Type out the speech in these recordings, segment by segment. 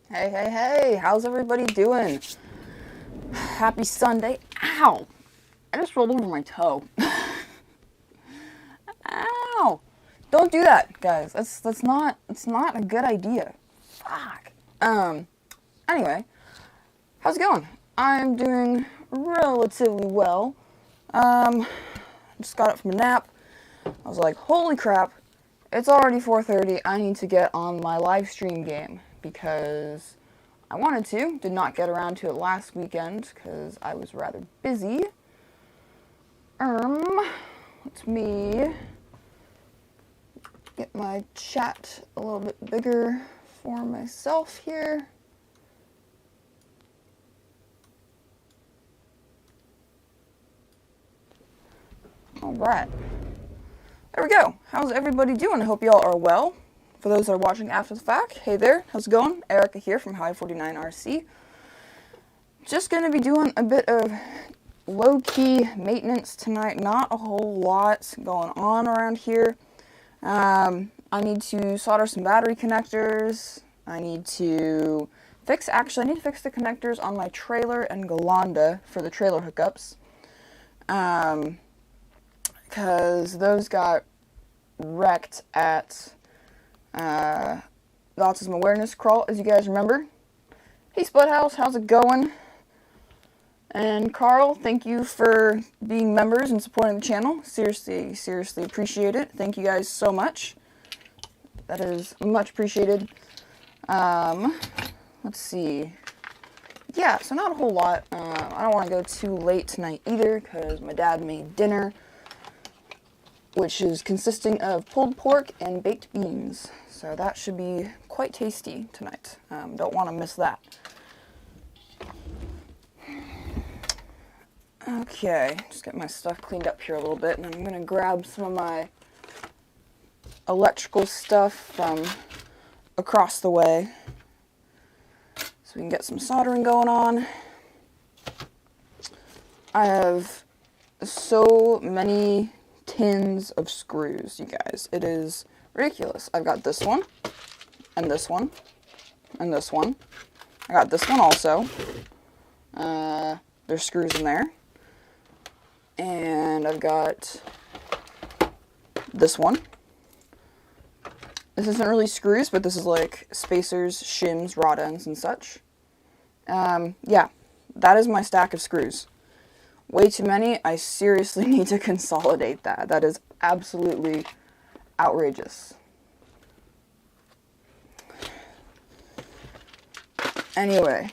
Hey, hey, hey, how's everybody doing? Happy Sunday. Ow! I just rolled over my toe. Ow! Don't do that, guys. It's not a good idea. Fuck. Anyway, how's it going? I'm doing relatively well. Just got up from a nap. I was like, holy crap, it's already 4:30. I need to get on my live stream game because I wanted to. Did not get around to it last weekend because I was rather busy. Let me get my chat a little bit bigger for myself here. Alright. There we go. How's everybody doing? I hope y'all are well. For those that are watching after the fact, hey there, how's it going? Erica here from High 49 RC. Just gonna be doing a bit of low-key maintenance tonight. Not a whole lot going on around here. I need to solder some battery connectors. I need to fix the connectors on my trailer and Galanda for the trailer hookups. Because those got wrecked at the Autism Awareness Crawl, as you guys remember. Hey Spudhouse, how's it going? And Carl, thank you for being members and supporting the channel. Seriously appreciate it. Thank you guys so much. That is much appreciated. Let's see. Yeah, so not a whole lot. I don't want to go too late tonight either because my dad made dinner, which is consisting of pulled pork and baked beans. So that should be quite tasty tonight. Don't want to miss that. Okay, just get my stuff cleaned up here a little bit, and I'm going to grab some of my electrical stuff from across the way so we can get some soldering going on. I have so many tins of screws, you guys. It is ridiculous. I've got this one, and this one, and this one. I got this one also. There's screws in there. And I've got this one. This isn't really screws, but this is like spacers, shims, rod ends, and such. Yeah, that is my stack of screws. Way too many. I seriously need to consolidate that. That is absolutely outrageous. Anyway.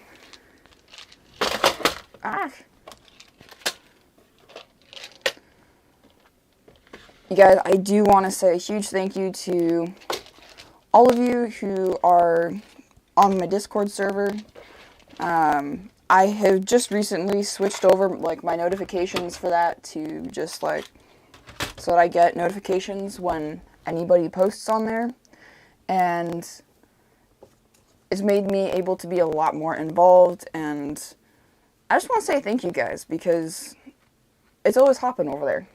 You guys, I do want to say a huge thank you to all of you who are on my Discord server. I have just recently switched over like my notifications for that to just like so that I get notifications when anybody posts on there, and it's made me able to be a lot more involved. And I just want to say thank you guys because it's always hopping over there.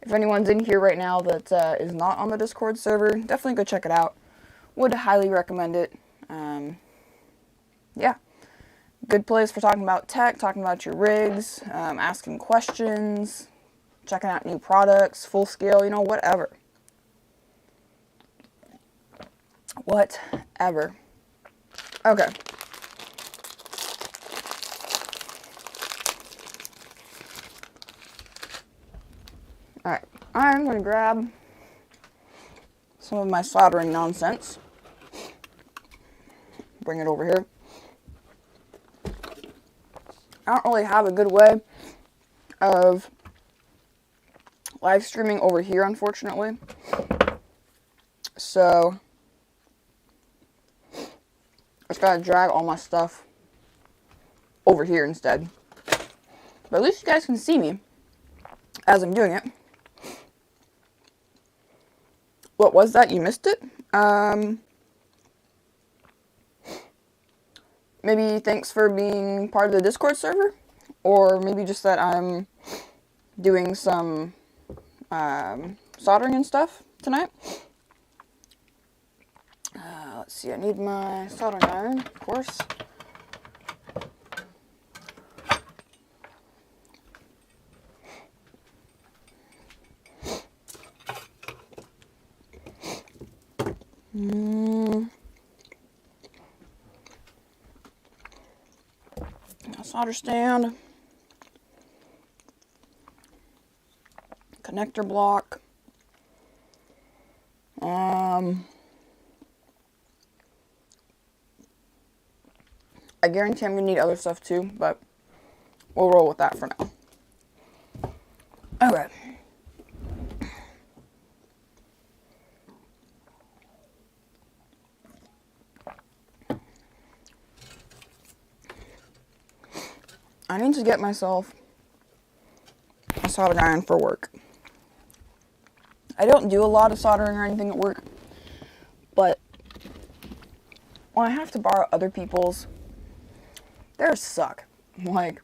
If anyone's in here right now that is not on the Discord server, definitely go check it out. Would highly recommend it. Yeah. Good place for talking about tech, talking about your rigs, asking questions, checking out new products, full scale, you know, whatever. Whatever. Okay. Alright, I'm going to grab some of my soldering nonsense. Bring it over here. I don't really have a good way of live streaming over here, unfortunately. So, I just gotta drag all my stuff over here instead. But at least you guys can see me as I'm doing it. What was that? You missed it? Maybe thanks for being part of the Discord server, or maybe just that I'm doing some soldering and stuff tonight. let's see, I need my soldering iron, of course. Solder stand, connector block, I guarantee I'm going to need other stuff too, but we'll roll with that for now. Okay. I need to get myself a soldering iron for work. I don't do a lot of soldering or anything at work, but when I have to borrow other people's, theirs suck. Like,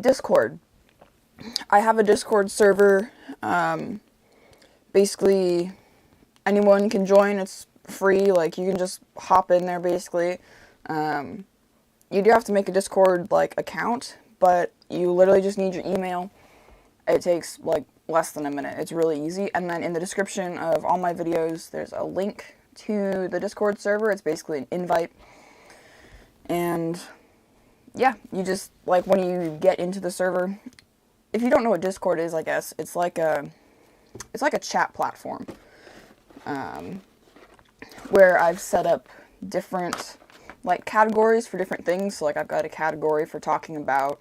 Discord. I have a Discord server. Basically, anyone can join. It's free. Like, you can just hop in there, basically. You do have to make a Discord, like, account, but you literally just need your email. It takes, like, less than a minute. It's really easy. And then in the description of all my videos, there's a link to the Discord server. It's basically an invite. And yeah, you just, like, when you get into the server, if you don't know what Discord is, I guess, it's like a chat platform, where I've set up different, like, categories for different things. So, like, I've got a category for talking about,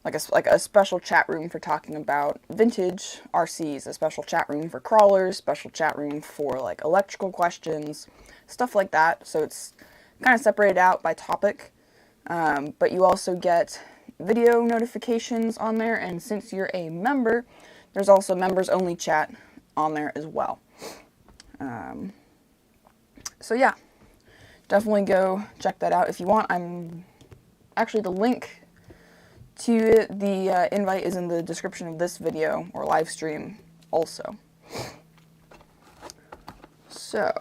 like a special chat room for talking about vintage RCs, a special chat room for crawlers, special chat room for, like, electrical questions, stuff like that. So it's kind of separated out by topic, but you also get video notifications on there, and since you're a member, there's also members only chat on there as well. So yeah, definitely go check that out if you want. Actually, the link to the invite is in the description of this video or live stream also. So,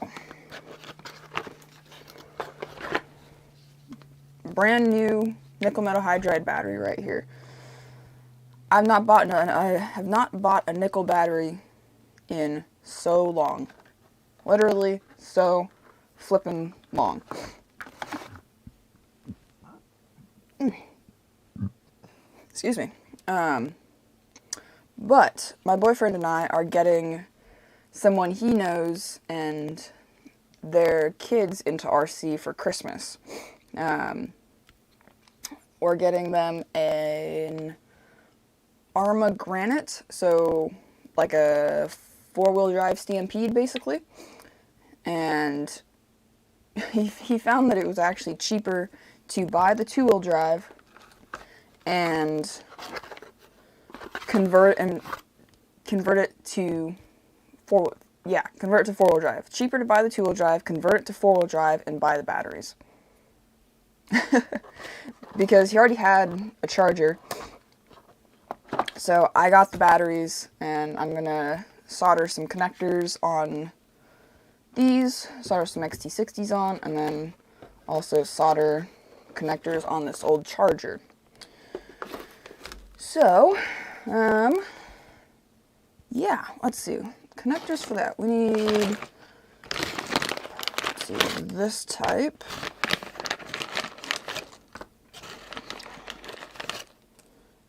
brand new nickel metal hydride battery right here. I have not bought a nickel battery in so long. Literally so flippin' long. Excuse me. But my boyfriend and I are getting someone he knows and their kids into RC for Christmas. We're getting them an Arma Granite, so like a four-wheel drive Stampede, basically. And he found that it was actually cheaper to buy the two-wheel drive and convert it to four-wheel drive. Cheaper to buy the two-wheel drive, convert it to four-wheel drive, and buy the batteries. Because he already had a charger. So I got the batteries, and I'm gonna solder some connectors on these, solder some XT60s on, and then also solder connectors on this old charger. So, yeah, let's see. Connectors for that. We need, let's see, this type.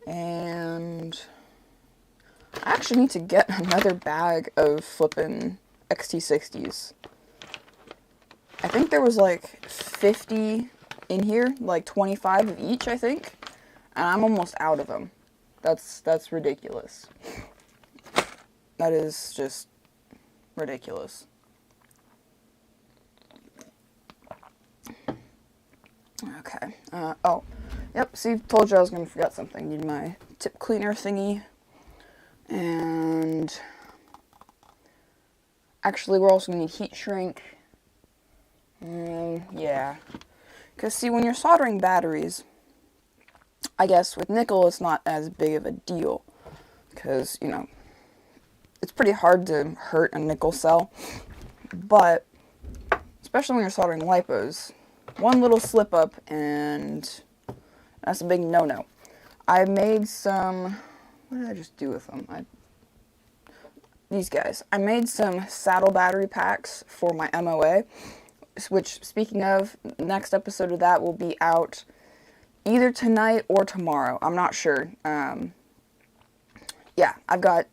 And I actually need to get another bag of flippin' XT60s. I think there was like 50 in here, like 25 of each, I think. And I'm almost out of them. That's ridiculous. That is just ridiculous. Okay. Oh. Yep, see, told you I was going to forget something. Need my tip cleaner thingy. And actually, we're also going to need heat shrink. Yeah. Because, see, when you're soldering batteries, I guess with nickel, it's not as big of a deal. Because, you know, it's pretty hard to hurt a nickel cell, but especially when you're soldering lipos, one little slip up and that's a big no-no. I made some, what did I just do with them? These guys. I made some saddle battery packs for my MOA, which, speaking of, next episode of that will be out either tonight or tomorrow. I'm not sure. Yeah, I've got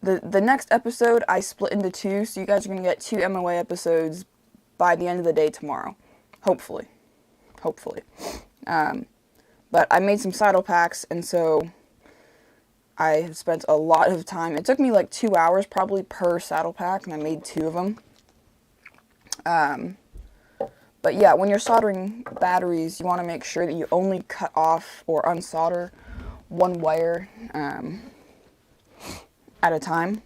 the next episode I split into two, so you guys are going to get 2 MOA episodes by the end of the day tomorrow. Hopefully. But I made some saddle packs, and so I have spent a lot of time. It took me like 2 hours probably per saddle pack, and I made 2 of them. But yeah, when you're soldering batteries, you want to make sure that you only cut off or unsolder one wire at a time.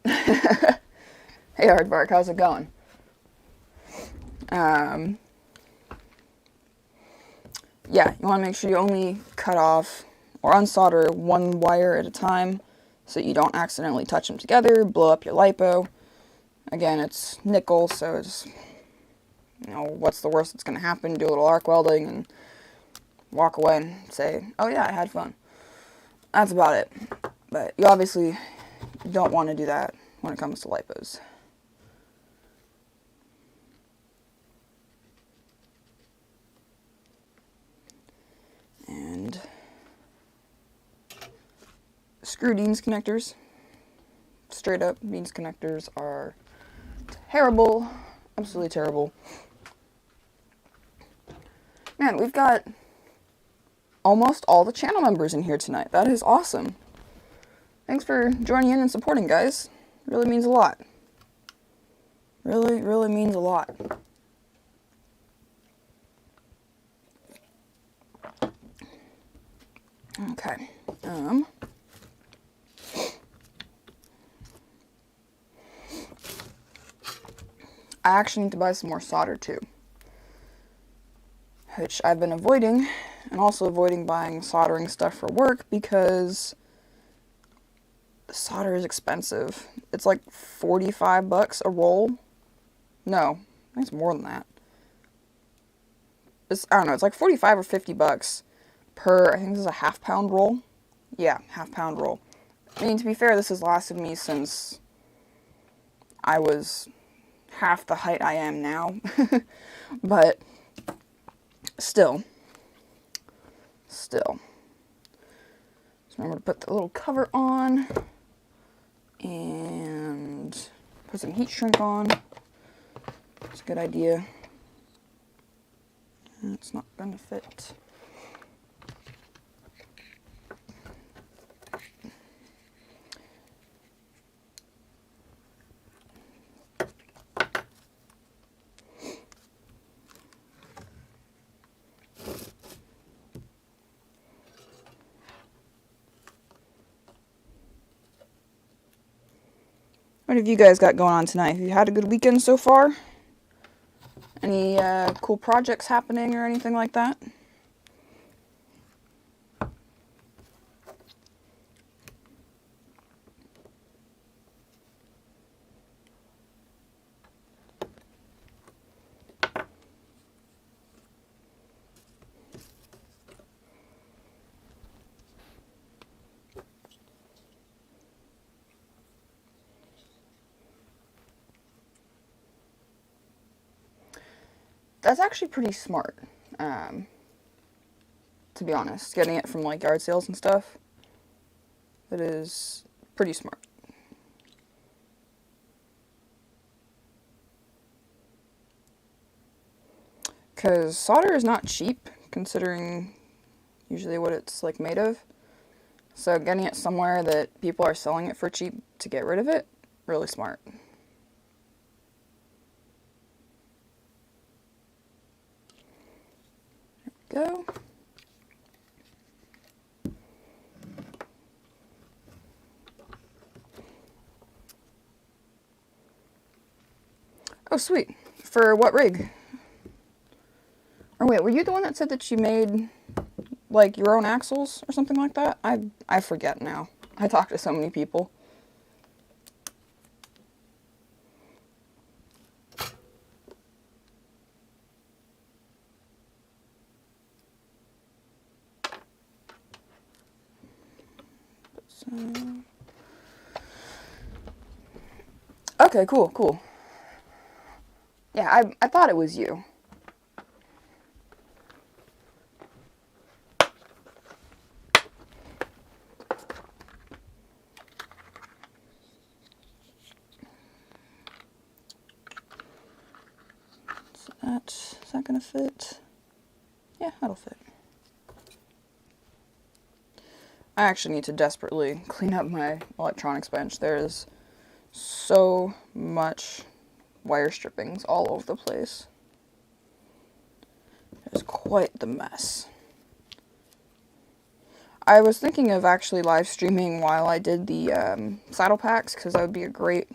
Hey Aardvark, how's it going? Yeah, you want to make sure you only cut off or unsolder one wire at a time so you don't accidentally touch them together, blow up your lipo. Again, it's nickel, so it's, you know, what's the worst that's going to happen? Do a little arc welding and walk away and say, oh yeah, I had fun. That's about it. But you obviously don't want to do that when it comes to lipos. And screw Dean's connectors. Straight up, Dean's connectors are terrible. Absolutely terrible. Man, we've got almost all the channel members in here tonight. That is awesome. Thanks for joining in and supporting, guys. It really means a lot. Really, really means a lot. Okay. I actually need to buy some more solder too, which I've been avoiding, and also avoiding buying soldering stuff for work because solder is expensive. It's like $45 a roll. No, I think it's more than that. I don't know, it's like 45 or $50 per, I think this is a half-pound roll. Yeah, half-pound roll. I mean, to be fair, this has lasted me since I was half the height I am now. But still. Just remember to put the little cover on and put some heat shrink on. It's a good idea. It's not going to fit. What have you guys got going on tonight? Have you had a good weekend so far? Any cool projects happening or anything like that? That's actually pretty smart, to be honest. Getting it from like yard sales and stuff, that is pretty smart. Because solder is not cheap, considering usually what it's like made of. So getting it somewhere that people are selling it for cheap to get rid of it, really smart. Go. Oh, sweet. For what rig? Or wait, were you the one that said that you made like your own axles or something like that? I forget now. I talk to so many people. So, okay, cool. Yeah, I thought it was you. Is that gonna fit? Yeah, that'll fit. I actually need to desperately clean up my electronics bench. There's so much wire strippings all over the place. It's quite the mess. I was thinking of actually live streaming while I did the saddle packs, because that would be a great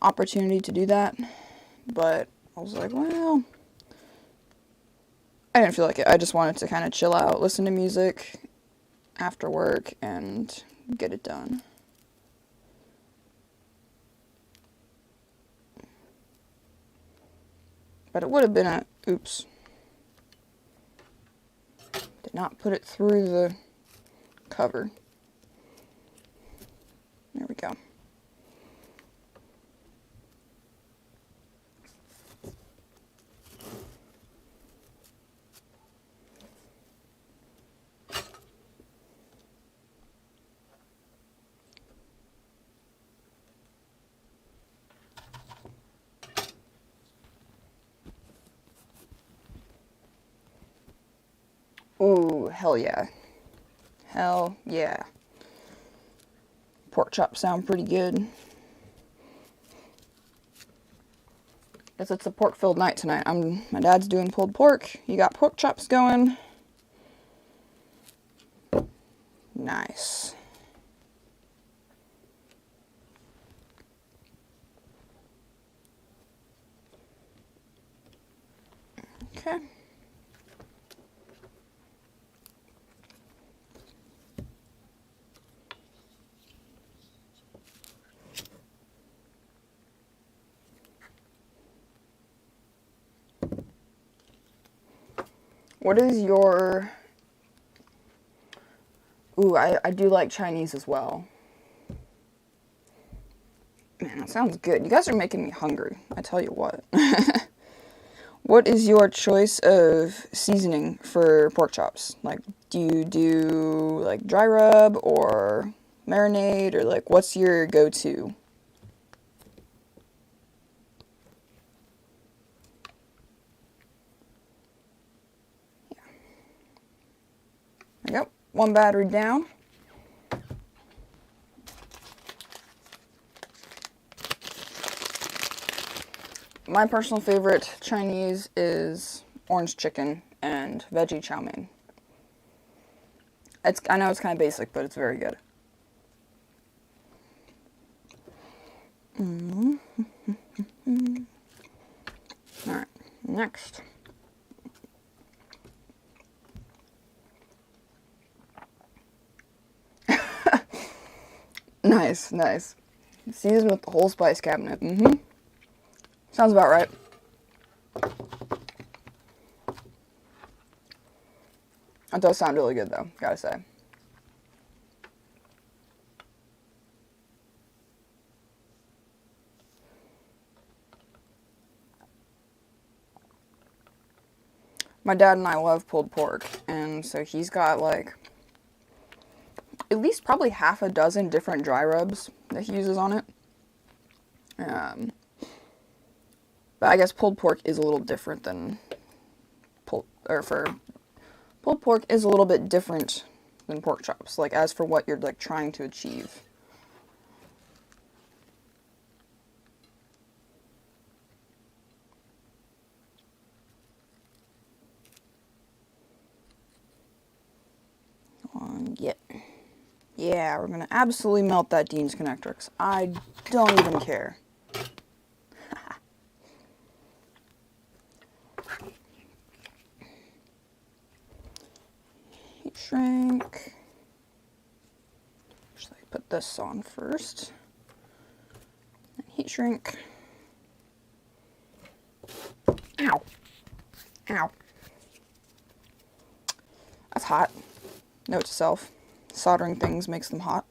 opportunity to do that. But I was like, well, I didn't feel like it. I just wanted to kind of chill out, listen to music after work, and get it done. But it would have been a, oops. Did not put it through the cover. There we go. Ooh, hell yeah. Hell yeah. Pork chops sound pretty good. Guess it's a pork-filled night tonight. My dad's doing pulled pork. You got pork chops going. Nice. Okay. What is your... Ooh, I do like Chinese as well. Man, that sounds good. You guys are making me hungry. I tell you what. What is your choice of seasoning for pork chops? Like, do you do, like, dry rub or marinade? Or, like, what's your go-to? Yeah. There we go. One battery down. My personal favorite Chinese is orange chicken and veggie chow mein. I know it's kind of basic, but it's very good. Alright, next. Nice. Seasoned with the whole spice cabinet. Sounds about right. That does sound really good, though, gotta say. My dad and I love pulled pork, and so he's got, like, at least probably half a dozen different dry rubs that he uses on it. But I guess pulled pork is a little different than pulled pork is a little bit different than pork chops, like, as for what you're, like, trying to achieve. Yeah, we're gonna absolutely melt that Dean's connector, 'cause I don't even care. heat shrink. Actually, put this on first. And heat shrink. Ow. Ow. That's hot. Note to self. Soldering things makes them hot.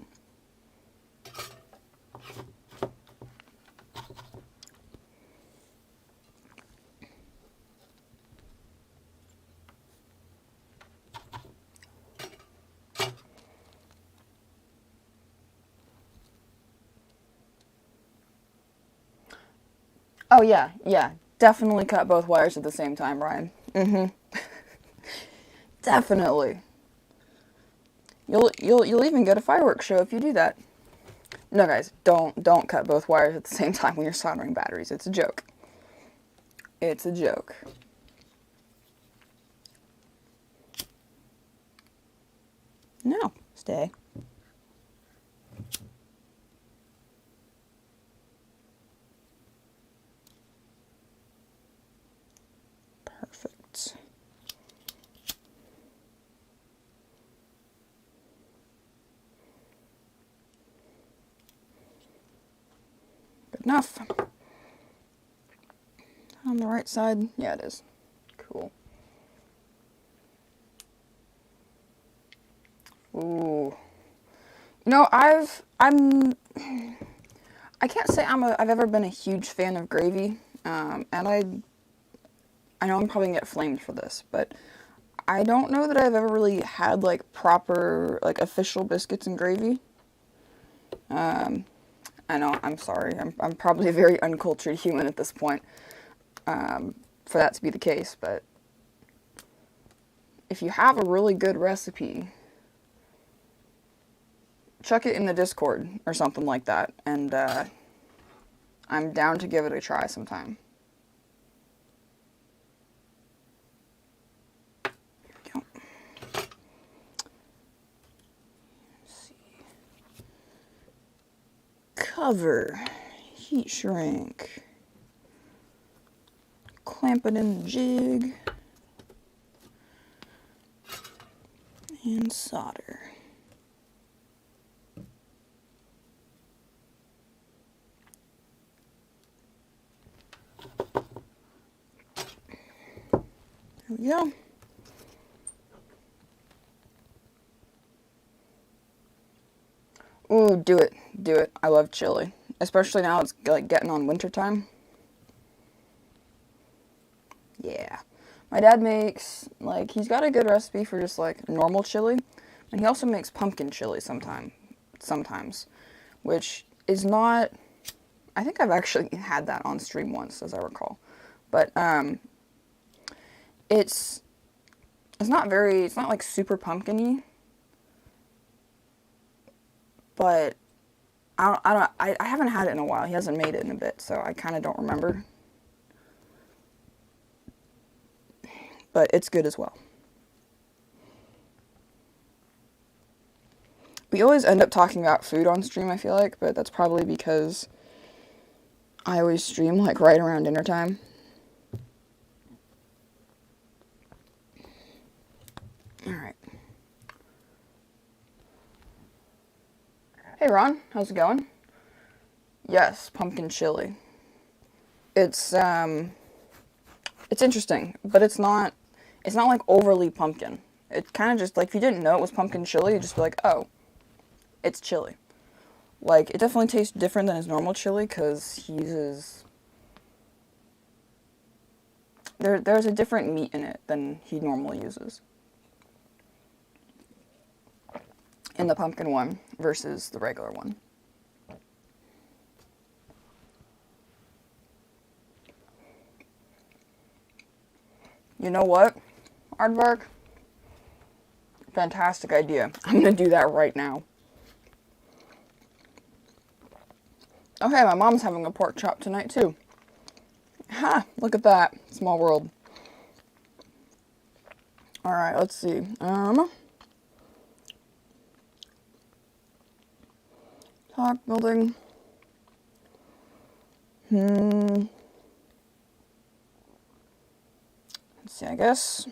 Oh yeah, yeah. Definitely cut both wires at the same time, Ryan. Definitely. You'll even get a fireworks show if you do that. No guys, don't cut both wires at the same time when you're soldering batteries. It's a joke. It's a joke. No, stay. Perfect. Good enough. On the right side, yeah, it is. Cool. Ooh. You know, I can't say I've ever been a huge fan of gravy, and I know I'm probably gonna get flamed for this, but I don't know that I've ever really had like proper like official biscuits and gravy. I know, I'm sorry, I'm probably a very uncultured human at this point, for that to be the case, but if you have a really good recipe, chuck it in the Discord or something like that, and I'm down to give it a try sometime. Here we go. Let's see. Cover, heat shrink, clamp it in the jig, and solder. There we go. Ooh, do it. Do it. I love chili. Especially now it's like getting on winter time. Yeah. My dad makes, like, he's got a good recipe for just like normal chili. And he also makes pumpkin chili sometimes. Which is not, I think I've actually had that on stream once, as I recall. But, it's not like super pumpkin-y. But I haven't had it in a while. He hasn't made it in a bit, so I kind of don't remember. But it's good as well. We always end up talking about food on stream, I feel like, but that's probably because I always stream like right around dinner time. Alright. Hey Ron, how's it going? Yes, pumpkin chili. It's interesting, but it's not like overly pumpkin. It's kind of just like, if you didn't know it was pumpkin chili, you'd just be like, oh, it's chili. Like, it definitely tastes different than his normal chili, because he uses, there's a different meat in it than he normally uses in the pumpkin one versus the regular one. You know what, Aardvark? Fantastic idea. I'm gonna do that right now. Okay, my mom's having a pork chop tonight too. Ha! Look at that. Small world. Alright, let's see. Talk building. Let's see, I guess.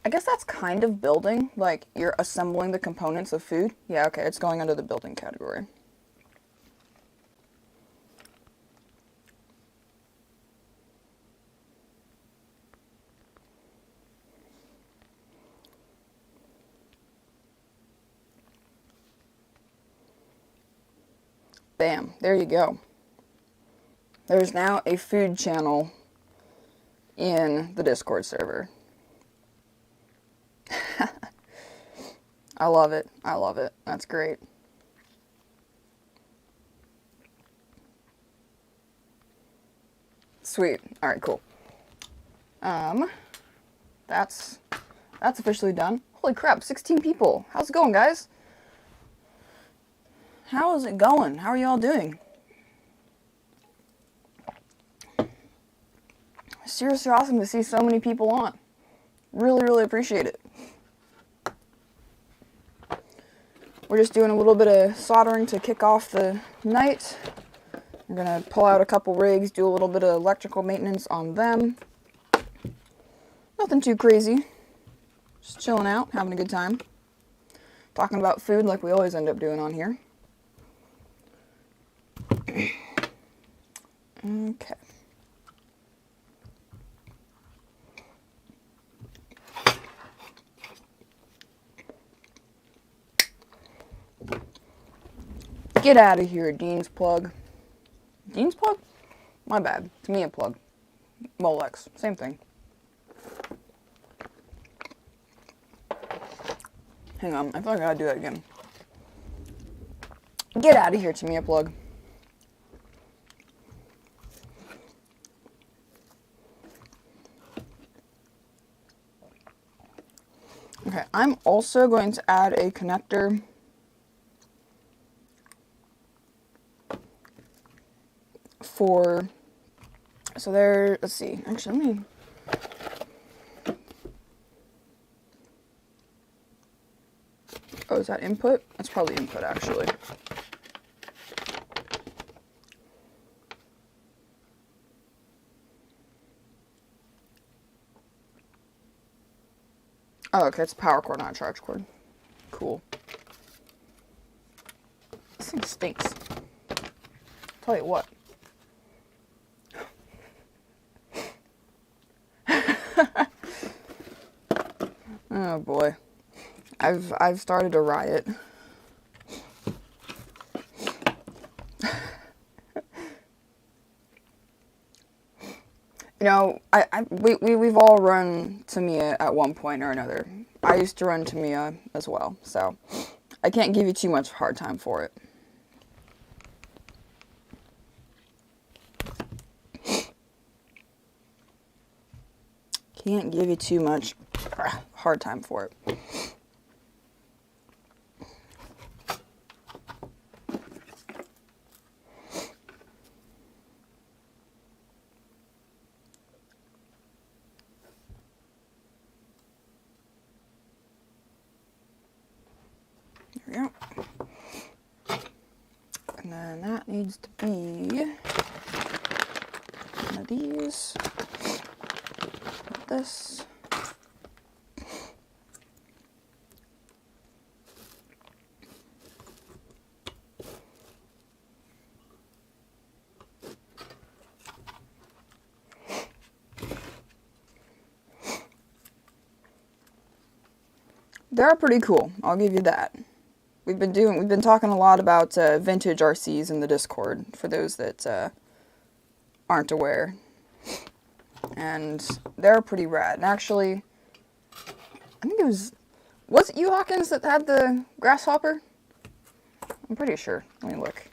I guess that's kind of building, like you're assembling the components of food. Yeah, okay, it's going under the building category. Bam, there you go. There's now a food channel in the Discord server. I love it. I love it. That's great. Sweet. All right, cool. That's officially done. Holy crap, 16 people. How's it going, guys? How is it going? How are you all doing? Seriously awesome to see so many people on. Really, really appreciate it. We're just doing a little bit of soldering to kick off the night. We're gonna pull out a couple rigs, do a little bit of electrical maintenance on them. Nothing too crazy. Just chilling out, having a good time. Talking about food like we always end up doing on here. Okay. Get out of here, Dean's plug. Dean's plug? My bad. It's me a plug. Molex. Same thing. Hang on. I feel like I gotta do that again. Get out of here, Tamia plug. Okay, I'm also going to add a connector for, so there, let's see, actually let me, oh, is that input? That's probably input actually. Oh, okay, it's a power cord, not a charge cord. Cool. This thing stinks. Tell you what. Oh boy. I've started a riot. You know, we've all run Tamiya at one point or another. I used to run Tamiya as well, so I can't give you too much hard time for it. Can't give you too much hard time for it. There we go. And then that needs to be one of these. This. They're pretty cool, I'll give you that. We've been talking a lot about vintage RCs in the Discord, for those that aren't aware. And they're pretty rad. And actually, I think was it you, Hawkins, that had the grasshopper? I'm pretty sure. Let me look.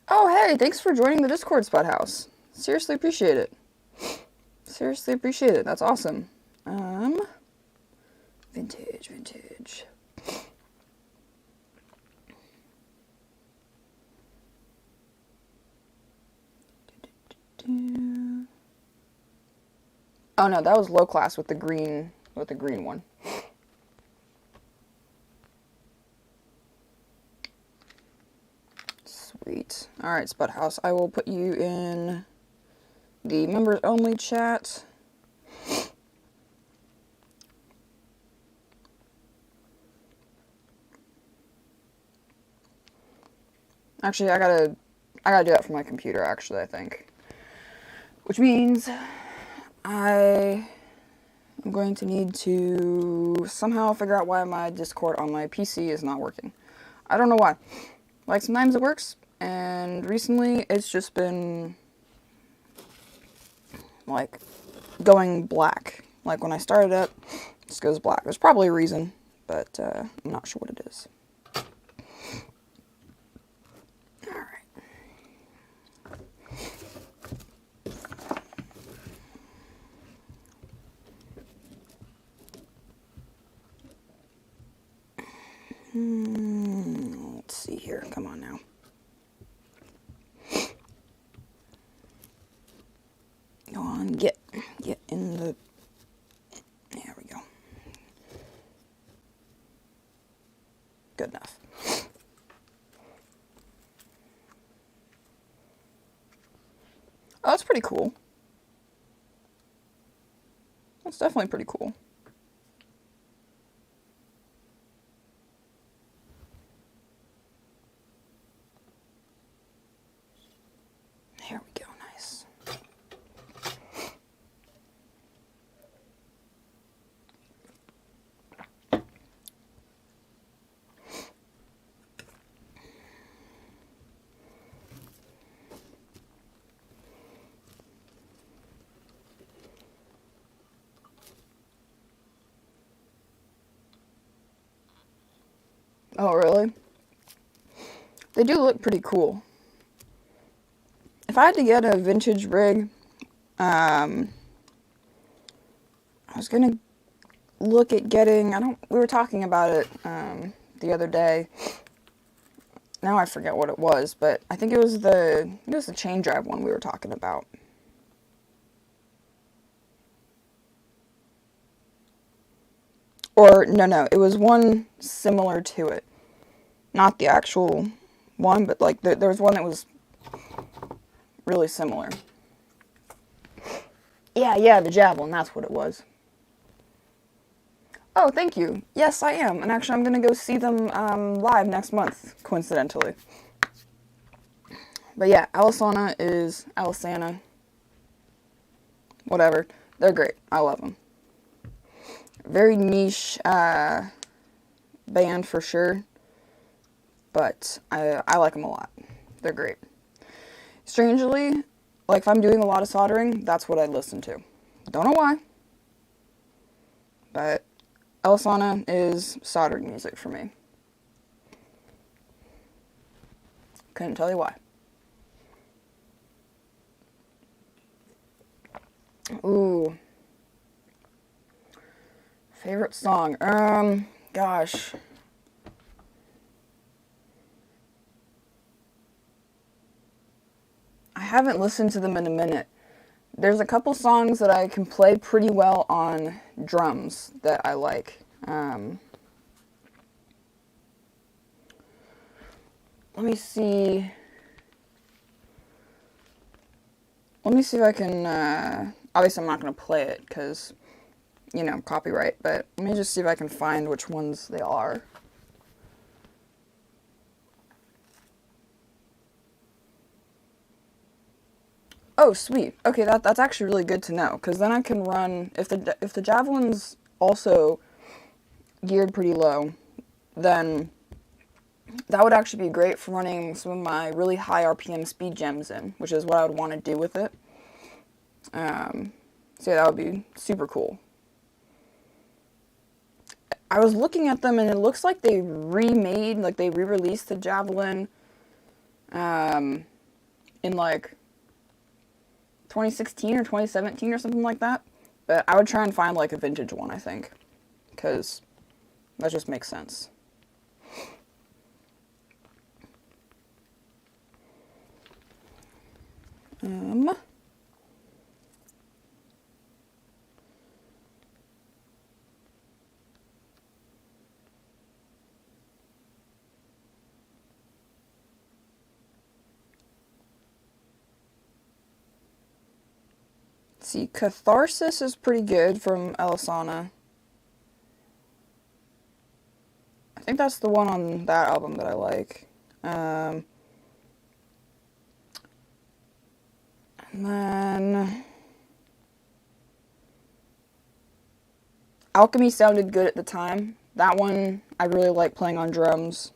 Oh, hey, thanks for joining the Discord, Spot House. Seriously appreciate it. Seriously appreciate it. That's awesome. Vintage. Oh no, that was low class with the green one. Sweet. All right, Spud House. I will put you in the members only chat. Actually, I gotta do that from my computer, actually, I think. Which means I am going to need to somehow figure out why my Discord on my PC is not working. I don't know why. Like, sometimes it works, and recently it's just been, like, going black. Like, when I started it, it just goes black. There's probably a reason, but I'm not sure what it is. Let's see here. Come on now. Go on, get in the... There we go. Good enough. Oh, that's pretty cool. That's definitely pretty cool. There we go, nice. Oh, really? They do look pretty cool. If I had to get a vintage rig, I was gonna look at getting, we were talking about it the other day. Now I forget what it was, but I think it was the chain drive one we were talking about. Or, no, it was one similar to it. Not the actual one, but like there was one that was really similar. Yeah, the Javelin, that's what it was. Oh, thank you. Yes, I am. And actually, I'm going to go see them live next month, coincidentally. But yeah, Alisana, whatever. They're great. I love them. Very niche band for sure. But I like them a lot. They're great. Strangely, like if I'm doing a lot of soldering, that's what I listen to. Don't know why. But Alisana is soldering music for me. Couldn't tell you why. Ooh. Favorite song? Gosh. I haven't listened to them in a minute. There's a couple songs that I can play pretty well on drums that I like. Let me see. Let me see if I can, obviously I'm not going to play it because, you know, copyright, but let me just see if I can find which ones they are. Oh, sweet. Okay, that's actually really good to know, because then I can run, if the Javelin's also geared pretty low, then that would actually be great for running some of my really high RPM speed gems in, which is what I would want to do with it. So yeah, that would be super cool. I was looking at them and it looks like they re-released the Javelin in like 2016 or 2017 or something like that. But I would try and find like a vintage one, I think, because that just makes sense. see, Catharsis is pretty good from Elisana. I think that's the one on that album that I like. And then Alchemy sounded good at the time. That one I really like playing on drums.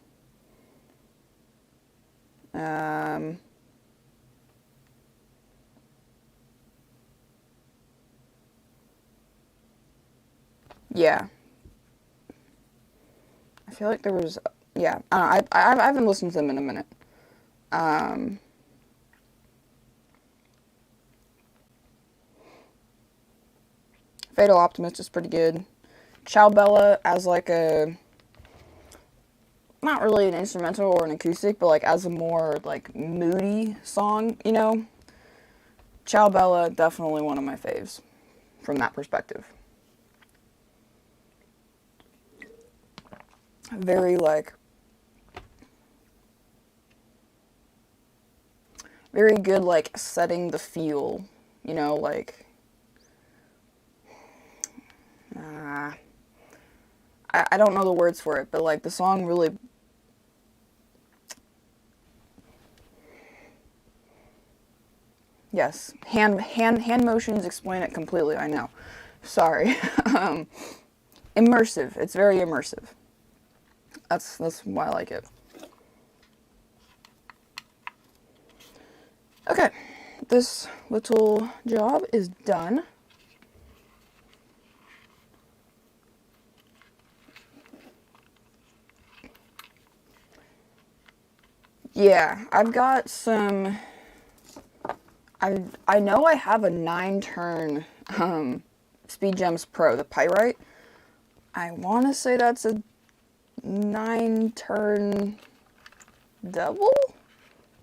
Yeah. I feel like there was, yeah, I don't know, I haven't listened to them in a minute. Fatal Optimist is pretty good. Ciao Bella as like a, not really an instrumental or an acoustic, but like as a more like moody song, you know? Ciao Bella, definitely one of my faves from that perspective. Very like, very good like setting the feel, you know, like, I don't know the words for it, but like the song really, yes, hand motions explain it completely, I know. Sorry. Immersive. It's very immersive. That's why I like it. Okay, this little job is done. Yeah, I've got some, I know I have a 9-turn Speed Gems Pro, the Pyrite. I want to say that's a 9-turn double?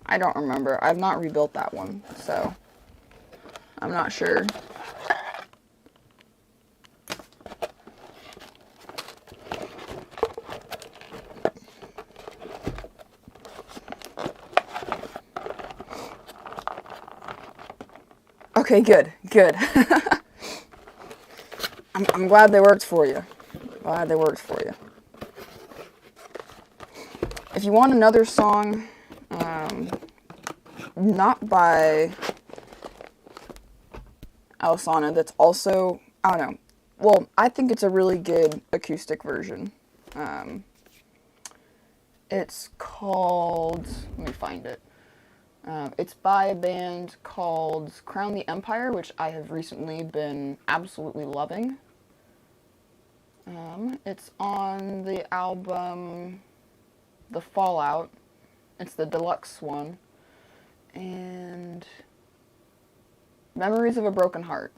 I don't remember. I've not rebuilt that one, so I'm not sure. Okay, good. I'm glad they worked for you. Glad they worked for you. If you want another song, not by Elisana, that's also, I don't know, well, I think it's a really good acoustic version. It's called, let me find it. It's by a band called Crown the Empire, which I have recently been absolutely loving. It's on the album The Fallout. It's the deluxe one. And Memories of a Broken Heart.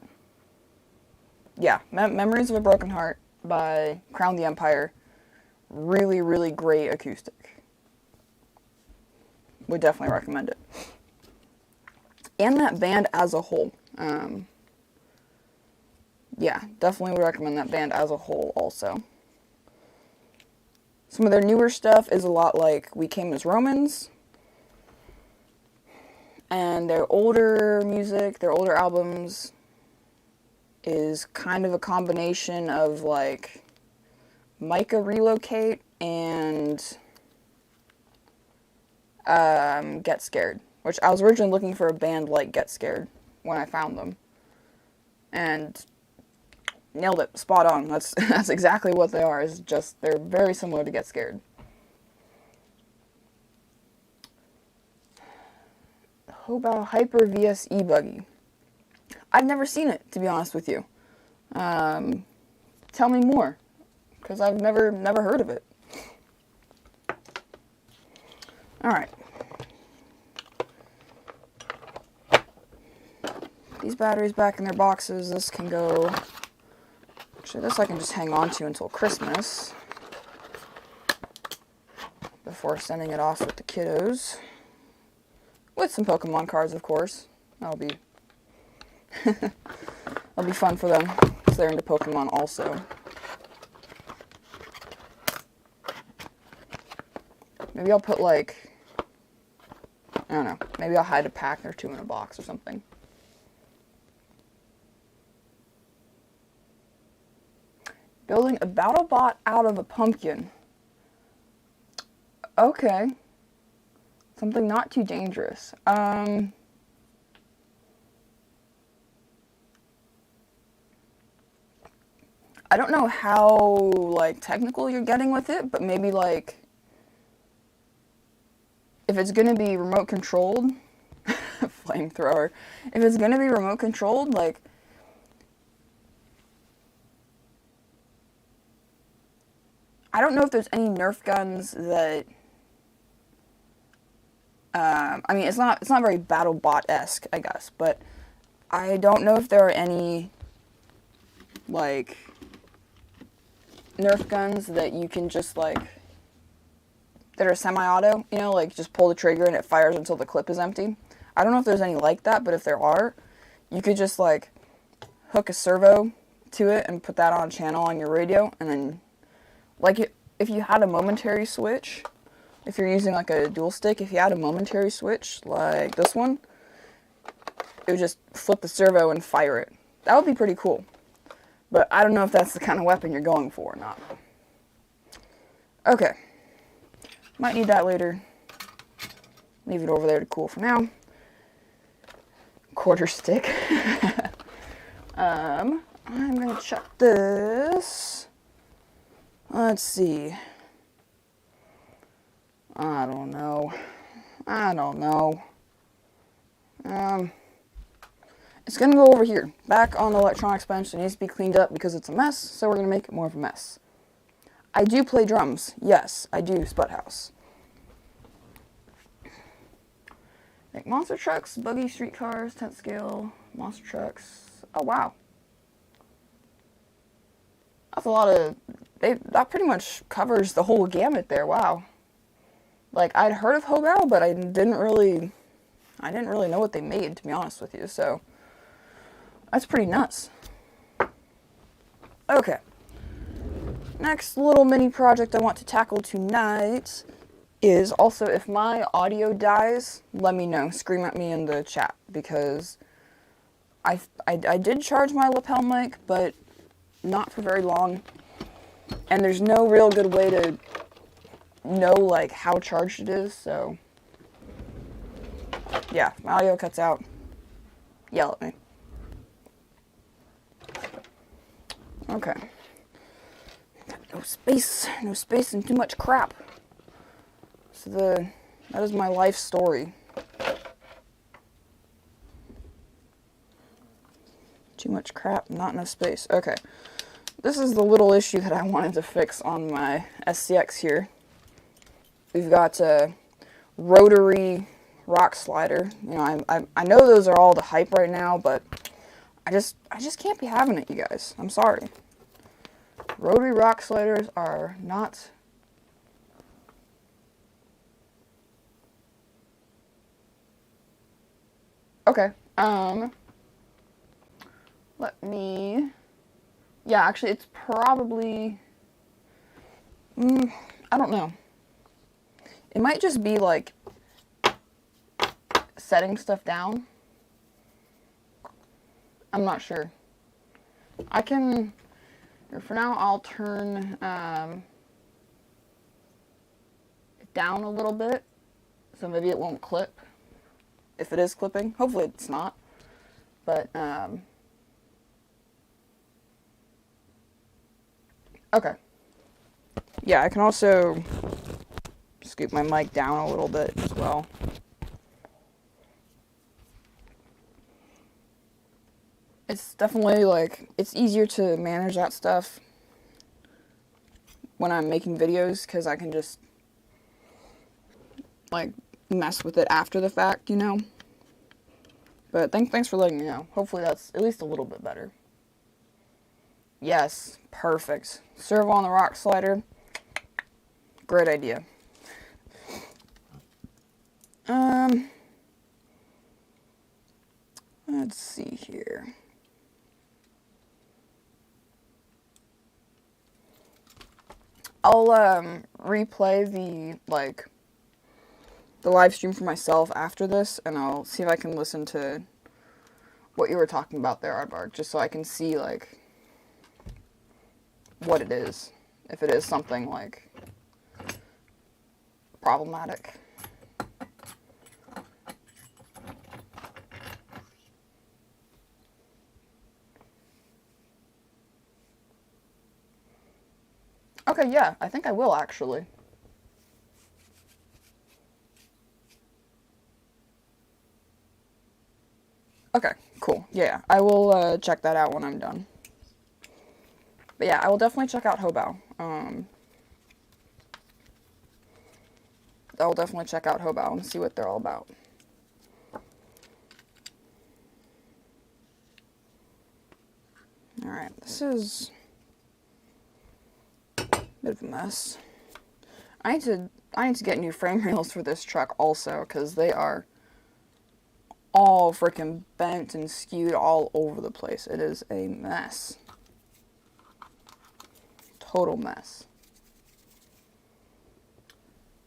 Yeah, Memories of a Broken Heart by Crown the Empire. Really, really great acoustic. Would definitely recommend it. And that band as a whole. Yeah, definitely would recommend that band as a whole also. Some of their newer stuff is a lot like We Came as Romans. And their older music, their older albums, is kind of a combination of like Micah Relocate and Get Scared, which I was originally looking for a band like Get Scared when I found them, and nailed it, spot on. That's exactly what they are. Is just they're very similar to Get Scared. Hobo Hyper VS E-Buggy. I've never seen it, to be honest with you. Tell me more, because I've never heard of it. Alright. These batteries back in their boxes. This can go... Actually, this I can just hang on to until Christmas. Before sending it off with the kiddos. With some Pokemon cards, of course. That'll be... That'll be fun for them, because they're into Pokemon also. Maybe I'll put, like... I don't know. Maybe I'll hide a pack or two in a box or something. Building a battle bot out of a pumpkin. Okay. Something not too dangerous. I don't know how, like, technical you're getting with it, but maybe, like, if it's gonna be remote controlled, flamethrower, if it's gonna be remote controlled, like, I don't know if there's any Nerf guns that, I mean, it's not very BattleBot-esque, I guess, but I don't know if there are any, like, Nerf guns that you can just, like, that are semi-auto, you know, like, just pull the trigger and it fires until the clip is empty. I don't know if there's any like that, but if there are, you could just, like, hook a servo to it and put that on a channel on your radio, and then, like, if you had a momentary switch, if you're using, like, a dual stick, if you had a momentary switch, like this one, it would just flip the servo and fire it. That would be pretty cool. But I don't know if that's the kind of weapon you're going for or not. Okay. Might need that later. Leave it over there to cool for now. Quarter stick. I'm going to check this. Let's see. I don't know. It's going to go over here, back on the electronics bench. It needs to be cleaned up because it's a mess, so we're going to make it more of a mess. I do play drums. Yes, I do Spud House. Make monster trucks, buggy, streetcars, 10th scale, monster trucks. Oh, wow. That's a lot of... that pretty much covers the whole gamut there. Wow. Like, I'd heard of Hobao, but I didn't really know what they made, to be honest with you, so... That's pretty nuts. Okay. Next little mini project I want to tackle tonight is also, if my audio dies, let me know. Scream at me in the chat, because I did charge my lapel mic, but not for very long. And there's no real good way to know, like, how charged it is, so... Yeah, if my audio cuts out, yell at me. Okay. No space and too much crap. So that is my life story. Too much crap, not enough space. Okay. This is the little issue that I wanted to fix on my SCX here. We've got a rotary rock slider. You know, I know those are all the hype right now, but I just can't be having it, you guys. I'm sorry. Rotary rock sliders are not... Okay, let me... Yeah, actually, it's probably... I don't know. It might just be, like, setting stuff down. I'm not sure. I can... For now, I'll turn it down a little bit, so maybe it won't clip. If it is clipping. Hopefully it's not. But, okay. Yeah, I can also scoop my mic down a little bit as well. It's definitely, like, it's easier to manage that stuff when I'm making videos, because I can just, like, mess with it after the fact, you know? But thanks for letting me know. Hopefully that's at least a little bit better. Yes, perfect. Servo on the rock slider. Great idea. Let's see here. I'll replay the live stream for myself after this, and I'll see if I can listen to what you were talking about there, Aardvark, just so I can see, like, what it is, if it is something like problematic. Okay, yeah, I think I will actually. Okay, cool. Yeah, I will check that out when I'm done. But yeah, I will definitely check out Hobao. I will definitely check out Hobao and see what they're all about. Alright, this is a bit of a mess. I need to get new frame rails for this truck also, because they are all freaking bent and skewed all over the place. It is a mess. Total mess.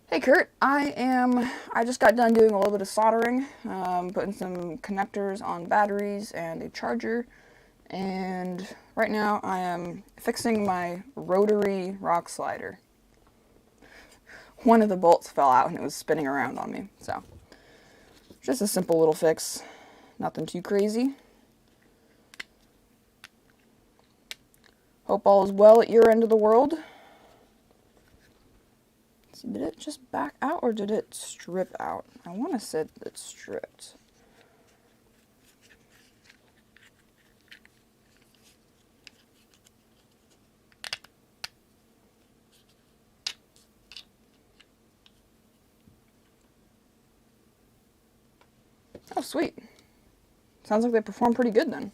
Hey Kurt, I just got done doing a little bit of soldering, putting some connectors on batteries and a charger, and right now I am fixing my rotary rock slider. One of the bolts fell out and it was spinning around on me, so just a simple little fix, nothing too crazy. Hope all is well at your end of the world. Did it just back out or did it strip out? I want to say it stripped. Oh, sweet. Sounds like they performed pretty good then.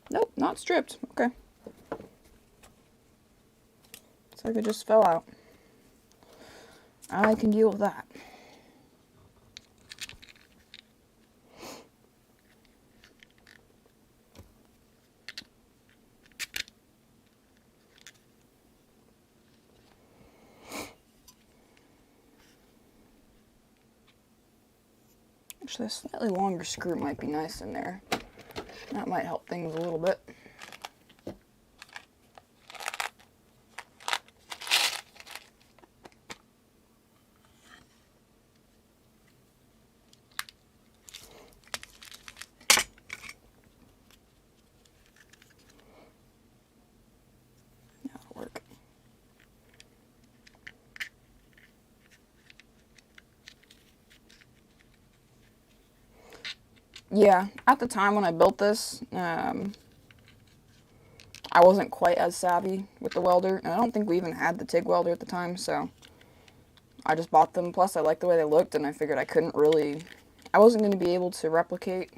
Nope, not stripped. Okay. Looks like it just fell out. I can deal with that. Actually, a slightly longer screw might be nice in there. That might help things a little bit. That'll work. Yeah, at the time when I built this, I wasn't quite as savvy with the welder, and I don't think we even had the TIG welder at the time, so I just bought them. Plus, I liked the way they looked, and I figured I wasn't going to be able to replicate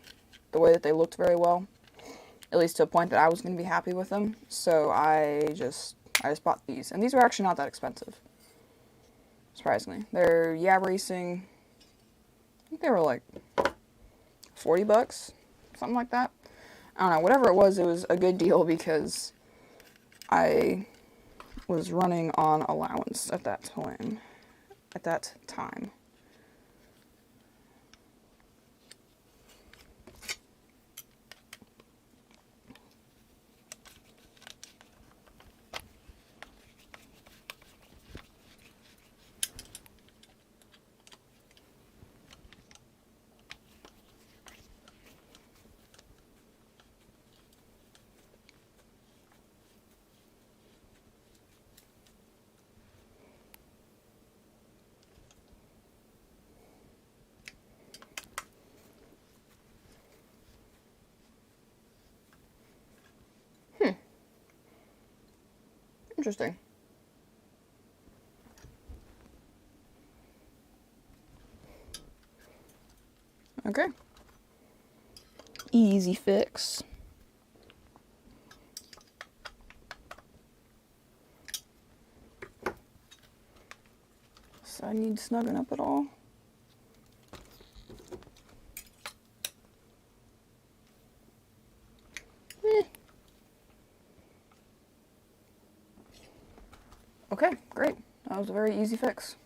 the way that they looked very well, at least to a point that I was going to be happy with them, so I just bought these, and these were actually not that expensive, surprisingly. They're Racing, I think they were like $40, something like that. I don't know, whatever it was a good deal because I was running on allowance at that time. Interesting. Okay. Easy fix. So I need snugging up at all. Okay, great. That was a very easy fix.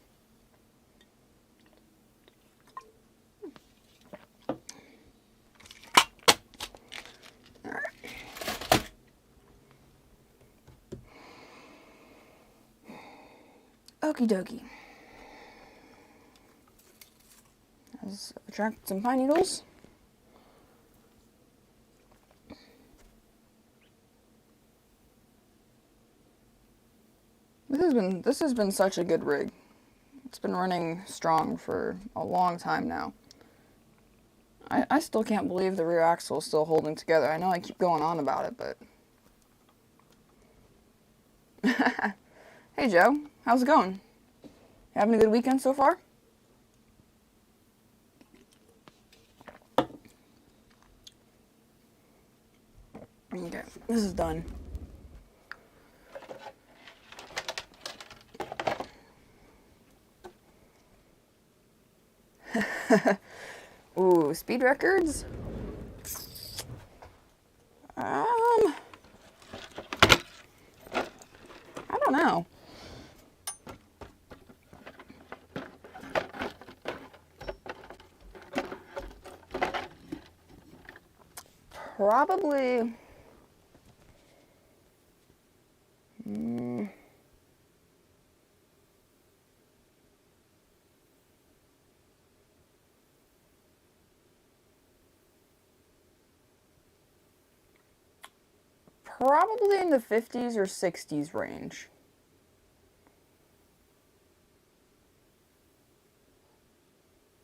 Okie dokie. Let's attract some pine needles. This has been such a good rig. It's been running strong for a long time now. I still can't believe the rear axle is still holding together. I know I keep going on about it, but... Hey Joe, how's it going? You having a good weekend so far? Okay, this is done. Ooh, speed records? I don't know. Probably... Probably in the 50s or 60s range.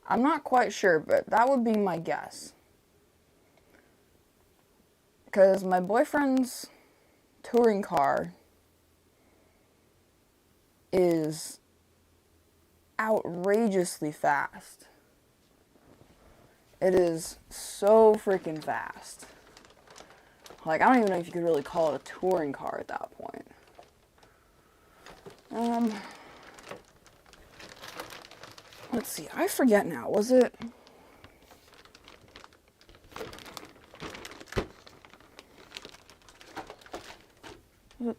I'm not quite sure, but that would be my guess. Because my boyfriend's touring car is outrageously fast. It is so freaking fast. Like, I don't even know if you could really call it a touring car at that point. Let's see, I forget now, was it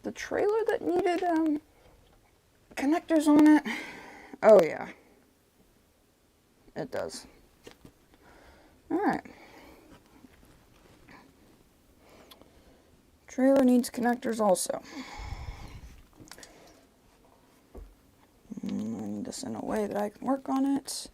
the trailer that needed, connectors on it? Oh yeah, it does. Alright. Trailer needs connectors also. I need this in a way that I can work on it.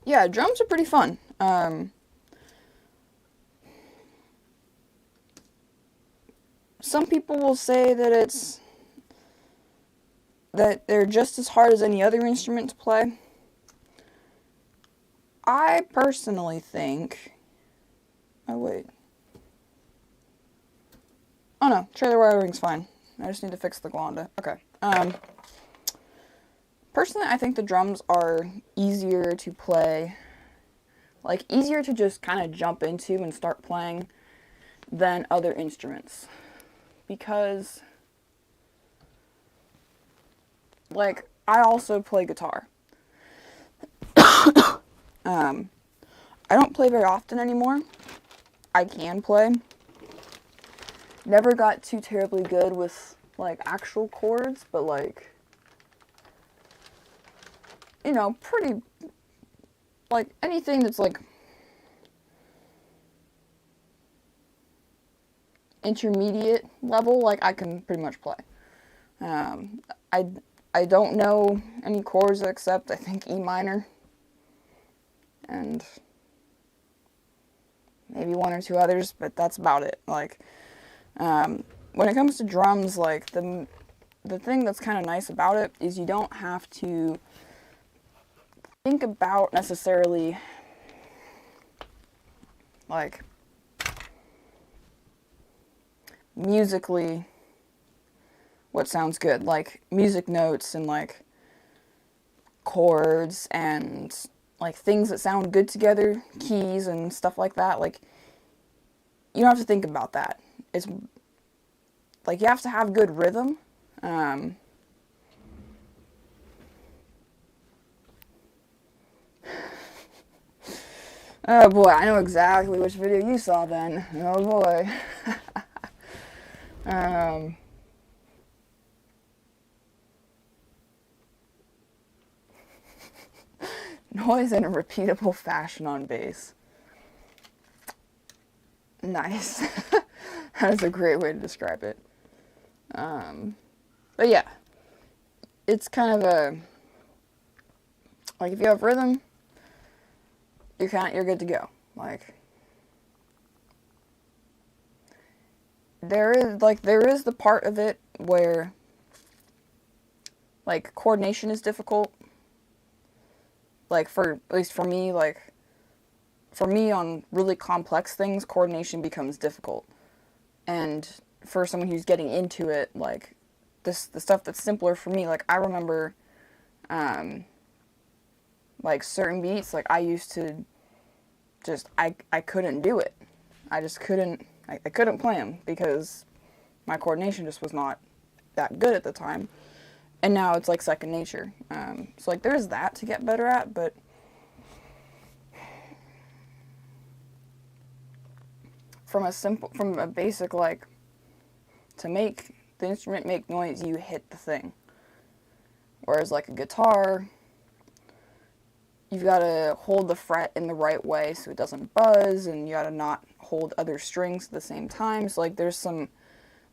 Yeah, drums are pretty fun. Some people will say that they're just as hard as any other instrument to play. I personally think... Oh, wait. Oh, no. Trailer wiring's fine. I just need to fix the glonda. Okay. Personally, I think the drums are easier to play. Like, easier to just kind of jump into and start playing than other instruments. Because, like, I also play guitar. I don't play very often anymore. I can play. Never got too terribly good with, like, actual chords, but, like, you know, pretty, like, anything that's, like, intermediate level, like, I can pretty much play. I don't know any chords except, I think, E minor. And maybe one or two others, but that's about it. Like, when it comes to drums, like, the thing that's kind of nice about it is you don't have to think about necessarily, like, musically what sounds good. Like, music notes and, like, chords and, like, things that sound good together, keys and stuff like that. Like, you don't have to think about that. It's, like, you have to have good rhythm. Oh boy, I know exactly which video you saw then. Oh boy. Noise in a repeatable fashion on bass. Nice. That is a great way to describe it. But yeah, it's kind of a, like, if you have rhythm, you're good to go. Like, there is the part of it where, like, coordination is difficult. Like, at least for me, like, for me on really complex things, coordination becomes difficult. And for someone who's getting into it, like, the stuff that's simpler for me, like, I remember, like, certain beats, like, I used to just, I couldn't do it. I just couldn't, I couldn't play them because my coordination just was not that good at the time. And now it's, like, second nature. So, like, there's that to get better at, but from a basic, like, to make the instrument make noise, you hit the thing. Whereas, like, a guitar, you've got to hold the fret in the right way so it doesn't buzz, and you got to not hold other strings at the same time. So, like, there's some,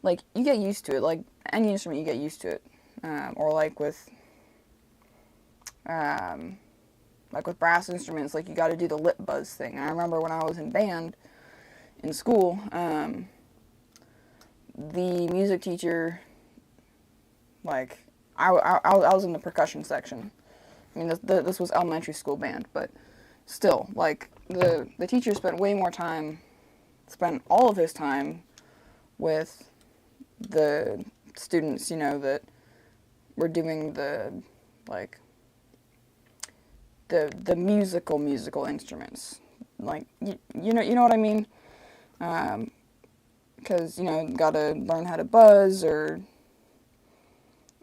like, you get used to it. Like, any instrument, you get used to it. Or, like, with brass instruments, like, you got to do the lip buzz thing. And I remember when I was in band in school, the music teacher, like, I was in the percussion section. I mean, this was elementary school band, but still, like, the teacher spent all of his time with the students, you know, that were doing the, like, the musical instruments. Like, you know what I mean? Because, you know, gotta learn how to buzz, or,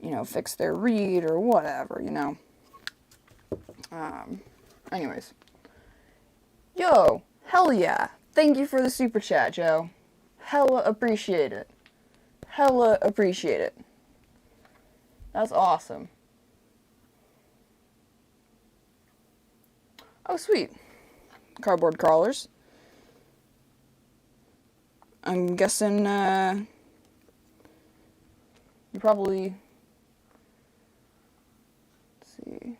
you know, fix their reed, or whatever, you know. Anyways. Yo, hell yeah. Thank you for the super chat, Joe. Hella appreciate it. Hella appreciate it. That's awesome. Oh, sweet. Cardboard crawlers. I'm guessing, you probably, let's see.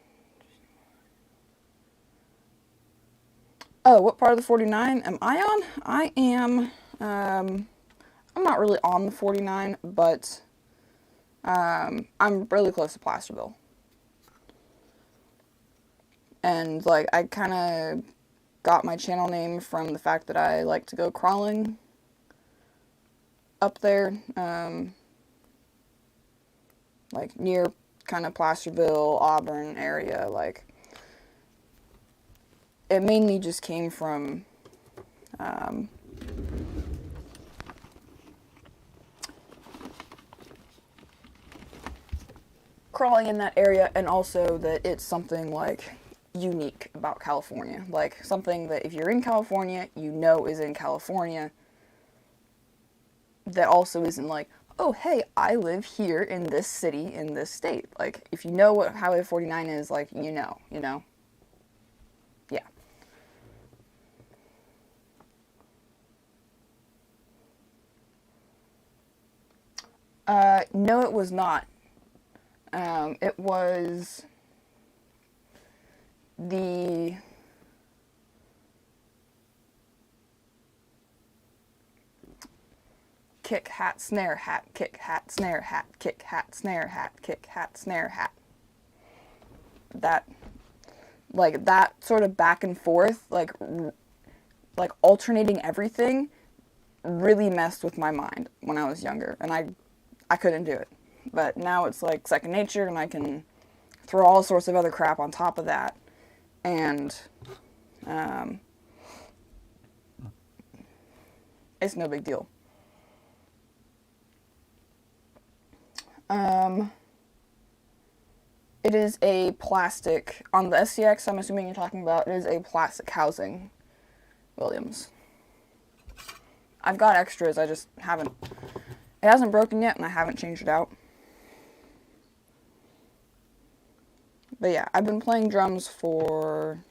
Oh, what part of the 49 am I on? I am, I'm not really on the 49, but, I'm really close to Placerville. And, like, I kind of got my channel name from the fact that I like to go crawling up there, like, near kind of Placerville, Auburn area. Like, it mainly just came from, crawling in that area, and also that it's something, like, unique about California. Like, something that if you're in California, you know is in California, that also isn't like, oh, hey, I live here in this city, in this state. Like, if you know what Highway 49 is, like, you know? Yeah. No, it was not. It was the kick, hat, snare, hat, kick, hat, snare, hat, kick, hat, snare, hat, kick, hat, snare, hat. That, like, that sort of back and forth, like alternating everything really messed with my mind when I was younger, and I couldn't do it. But now it's, like, second nature, and I can throw all sorts of other crap on top of that, and, it's no big deal. It is a plastic, on the SCX, I'm assuming you're talking about, it is a plastic housing, Williams. I've got extras, I just haven't, it hasn't broken yet, and I haven't changed it out. But yeah, I've been playing drums for,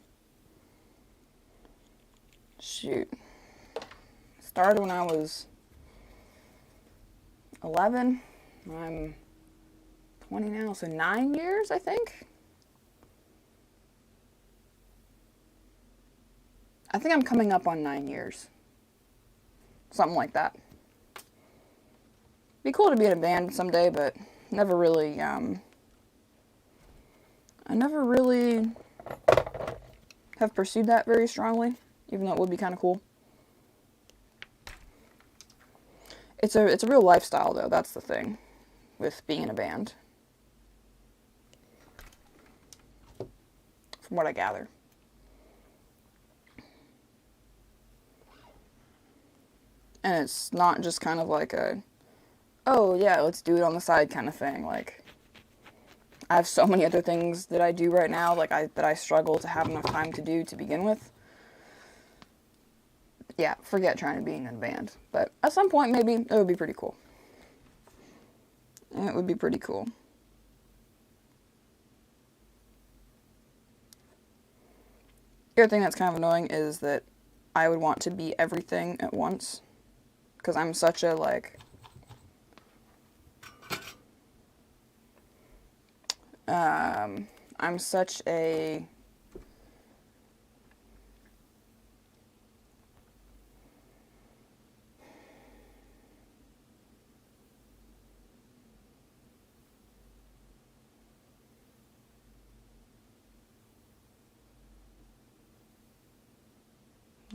shoot, started when I was 11. I'm 20 now, so 9 years, I think. I think I'm coming up on 9 years. Something like that. Be cool to be in a band someday, but never really, I never really have pursued that very strongly, even though it would be kind of cool. It's a real lifestyle, though. That's the thing with being in a band, from what I gather. And it's not just kind of like a, oh yeah, let's do it on the side kind of thing. Like, I have so many other things that I do right now, like that I struggle to have enough time to do to begin with. Yeah, forget trying to be in a band. But at some point, maybe, it would be pretty cool. It would be pretty cool. The other thing that's kind of annoying is that I would want to be everything at once. Because I'm such a, like, I'm such a,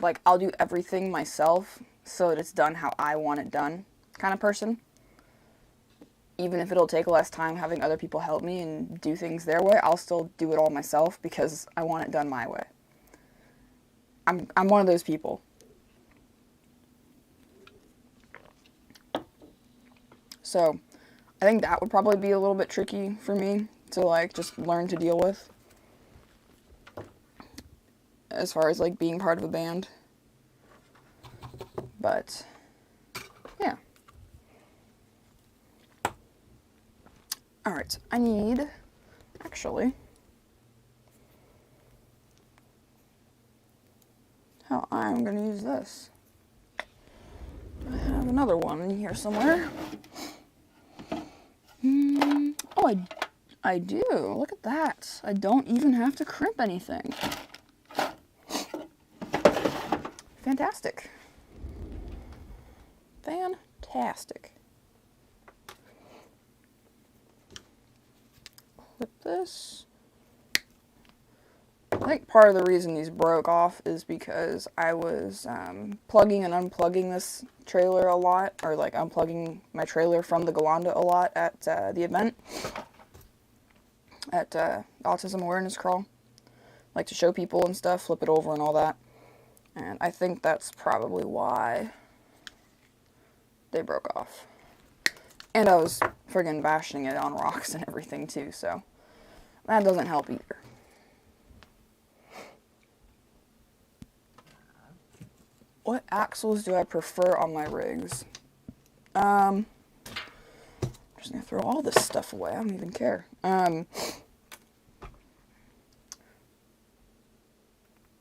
like, I'll do everything myself so that it's done how I want it done kind of person. Even if it'll take less time having other people help me and do things their way, I'll still do it all myself because I want it done my way. I'm one of those people. So, I think that would probably be a little bit tricky for me to, like, just learn to deal with. As far as, like, being part of a band. But, yeah. Alright, I need, actually, how I'm going to use this. I have another one in here somewhere. Oh, I do. Look at that. I don't even have to crimp anything. Fantastic. Fantastic. Clip this. I think part of the reason these broke off is because I was plugging and unplugging this trailer a lot, or like unplugging my trailer from the Galanda a lot at the event, at Autism Awareness Crawl. Like to show people and stuff, flip it over and all that. And I think that's probably why they broke off. And I was friggin' bashing it on rocks and everything too, so that doesn't help either. What axles do I prefer on my rigs? I'm just gonna throw all this stuff away. I don't even care.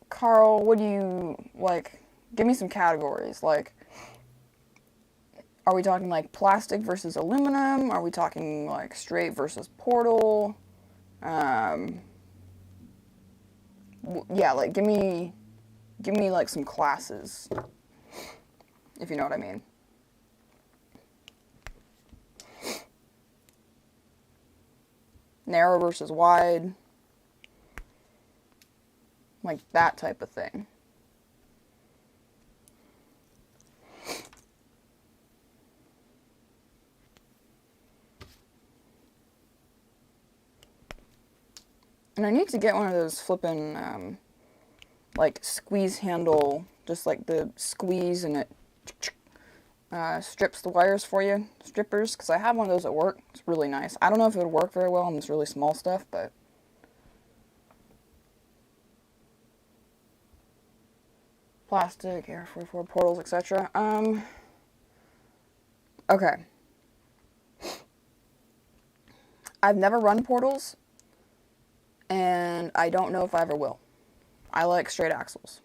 Carl, what do you like? Give me some categories. Like, are we talking like plastic versus aluminum? Are we talking like straight versus portal? Yeah, like give me like some classes, if you know what I mean. Narrow versus wide, like that type of thing. And I need to get one of those flippin' like squeeze handle, just like the squeeze and it strips the wires for you, strippers, because I have one of those at work. It's really nice. I don't know if it would work very well on this really small stuff, but plastic, air 44 portals, etc. Okay. I've never run portals, and I don't know if I ever will. I like straight axles.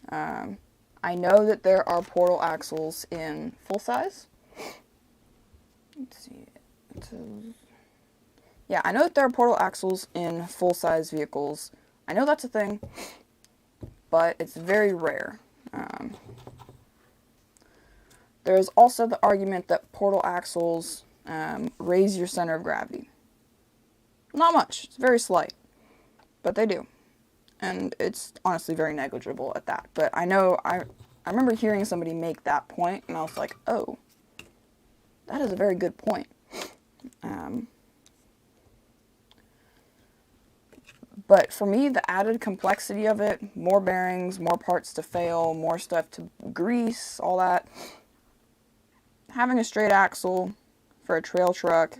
I know that there are portal axles in full size. Let's see. Yeah, I know that there are portal axles in full size vehicles. I know that's a thing, but it's very rare. There is also the argument that portal axles raise your center of gravity. Not much. It's very slight, but they do. And it's honestly very negligible at that. But I know, I remember hearing somebody make that point, and I was like, oh, that is a very good point. But for me, the added complexity of it, more bearings, more parts to fail, more stuff to grease, all that, having a straight axle for a trail truck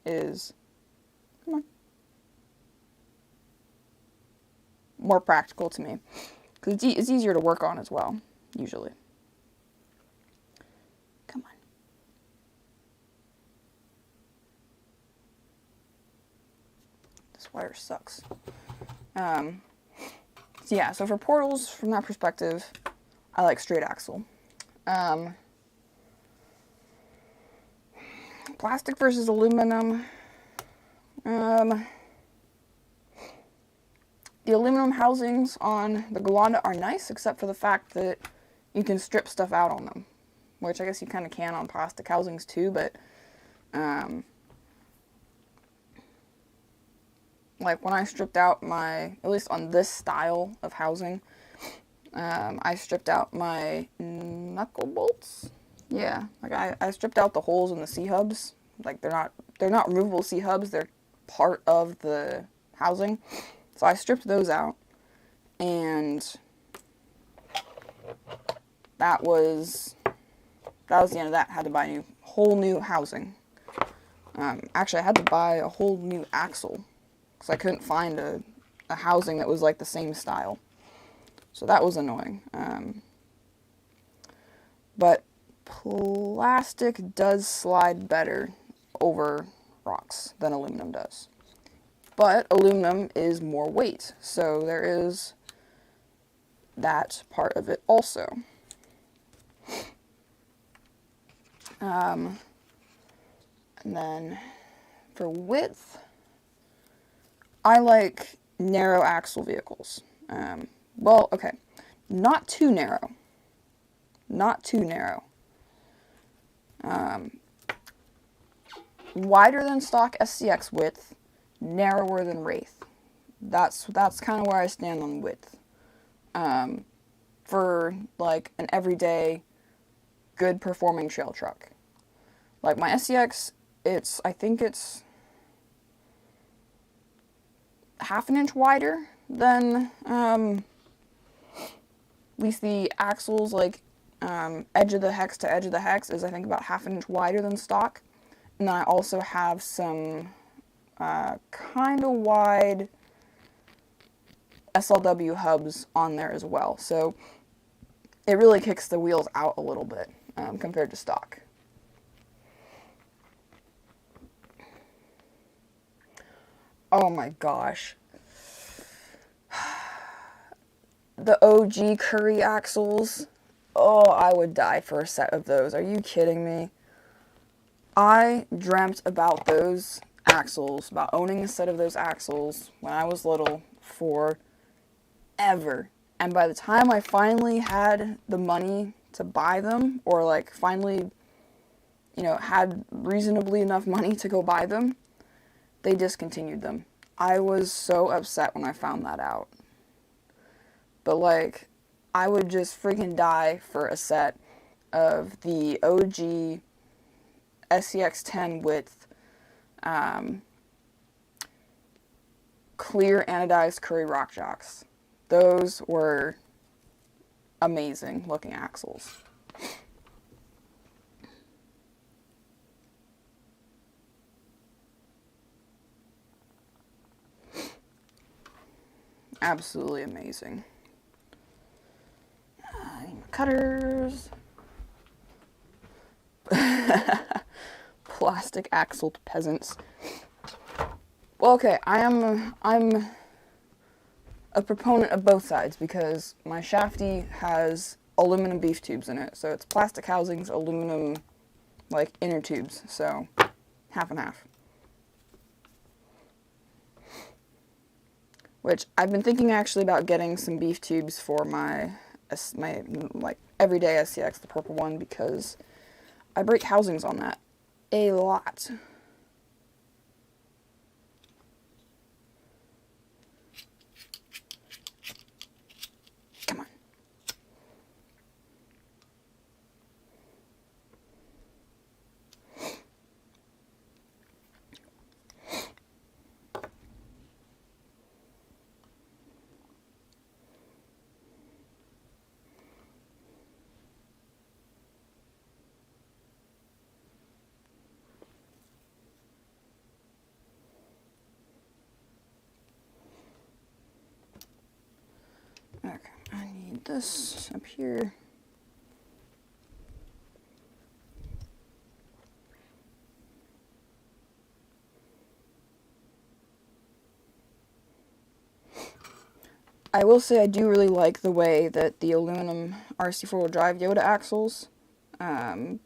is, come on, more practical to me. Because it's easier to work on as well, usually. Come on. This wire sucks. So yeah, so for portals, from that perspective, I like straight axle. Plastic versus aluminum. The aluminum housings on the Golanda are nice, except for the fact that you can strip stuff out on them, which I guess you kind of can on plastic housings too, but like when I stripped out my, at least on this style of housing, I stripped out my knuckle bolts. Yeah, like I stripped out the holes in the C-hubs. Like they're not removable C-hubs, they're part of the housing. So I stripped those out, and that was the end of that. I had to buy a whole new housing. Actually, I had to buy a whole new axle because I couldn't find a housing that was like the same style. So that was annoying. But plastic does slide better over rocks than aluminum does. But aluminum is more weight, so there is that part of it also. And then for width, I like narrow axle vehicles. Well, okay, not too narrow. Not too narrow. Wider than stock SCX width, narrower than Wraith. That's kind of where I stand on width. For like an everyday, good performing trail truck. Like my SCX, I think it's half an inch wider than at least the axles, like edge of the hex to edge of the hex is I think about half an inch wider than stock. And then I also have some kind of wide SLW hubs on there as well. So it really kicks the wheels out a little bit compared to stock. Oh my gosh. The OG Curry axles. Oh, I would die for a set of those. Are you kidding me? I dreamt about those axles, about owning a set of those axles when I was little forever. And by the time I finally had the money to buy them, or like finally, had reasonably enough money to go buy them, they discontinued them. I was so upset when I found that out. But like, I would just freaking die for a set of the OG SCX-10 width clear anodized Curry Rock Jocks. Those were amazing looking axles. Absolutely amazing. Cutters. Plastic axled peasants. Well, okay, I'm a proponent of both sides because my shafty has aluminum beef tubes in it. So it's plastic housings, aluminum like inner tubes. So half and half. Which I've been thinking actually about getting some beef tubes for my like everyday SCX, the purple one, because I break housings on that a lot. Come on. Okay, I need this up here. I will say I do really like the way that the aluminum RC four-wheel drive Yoda axles, the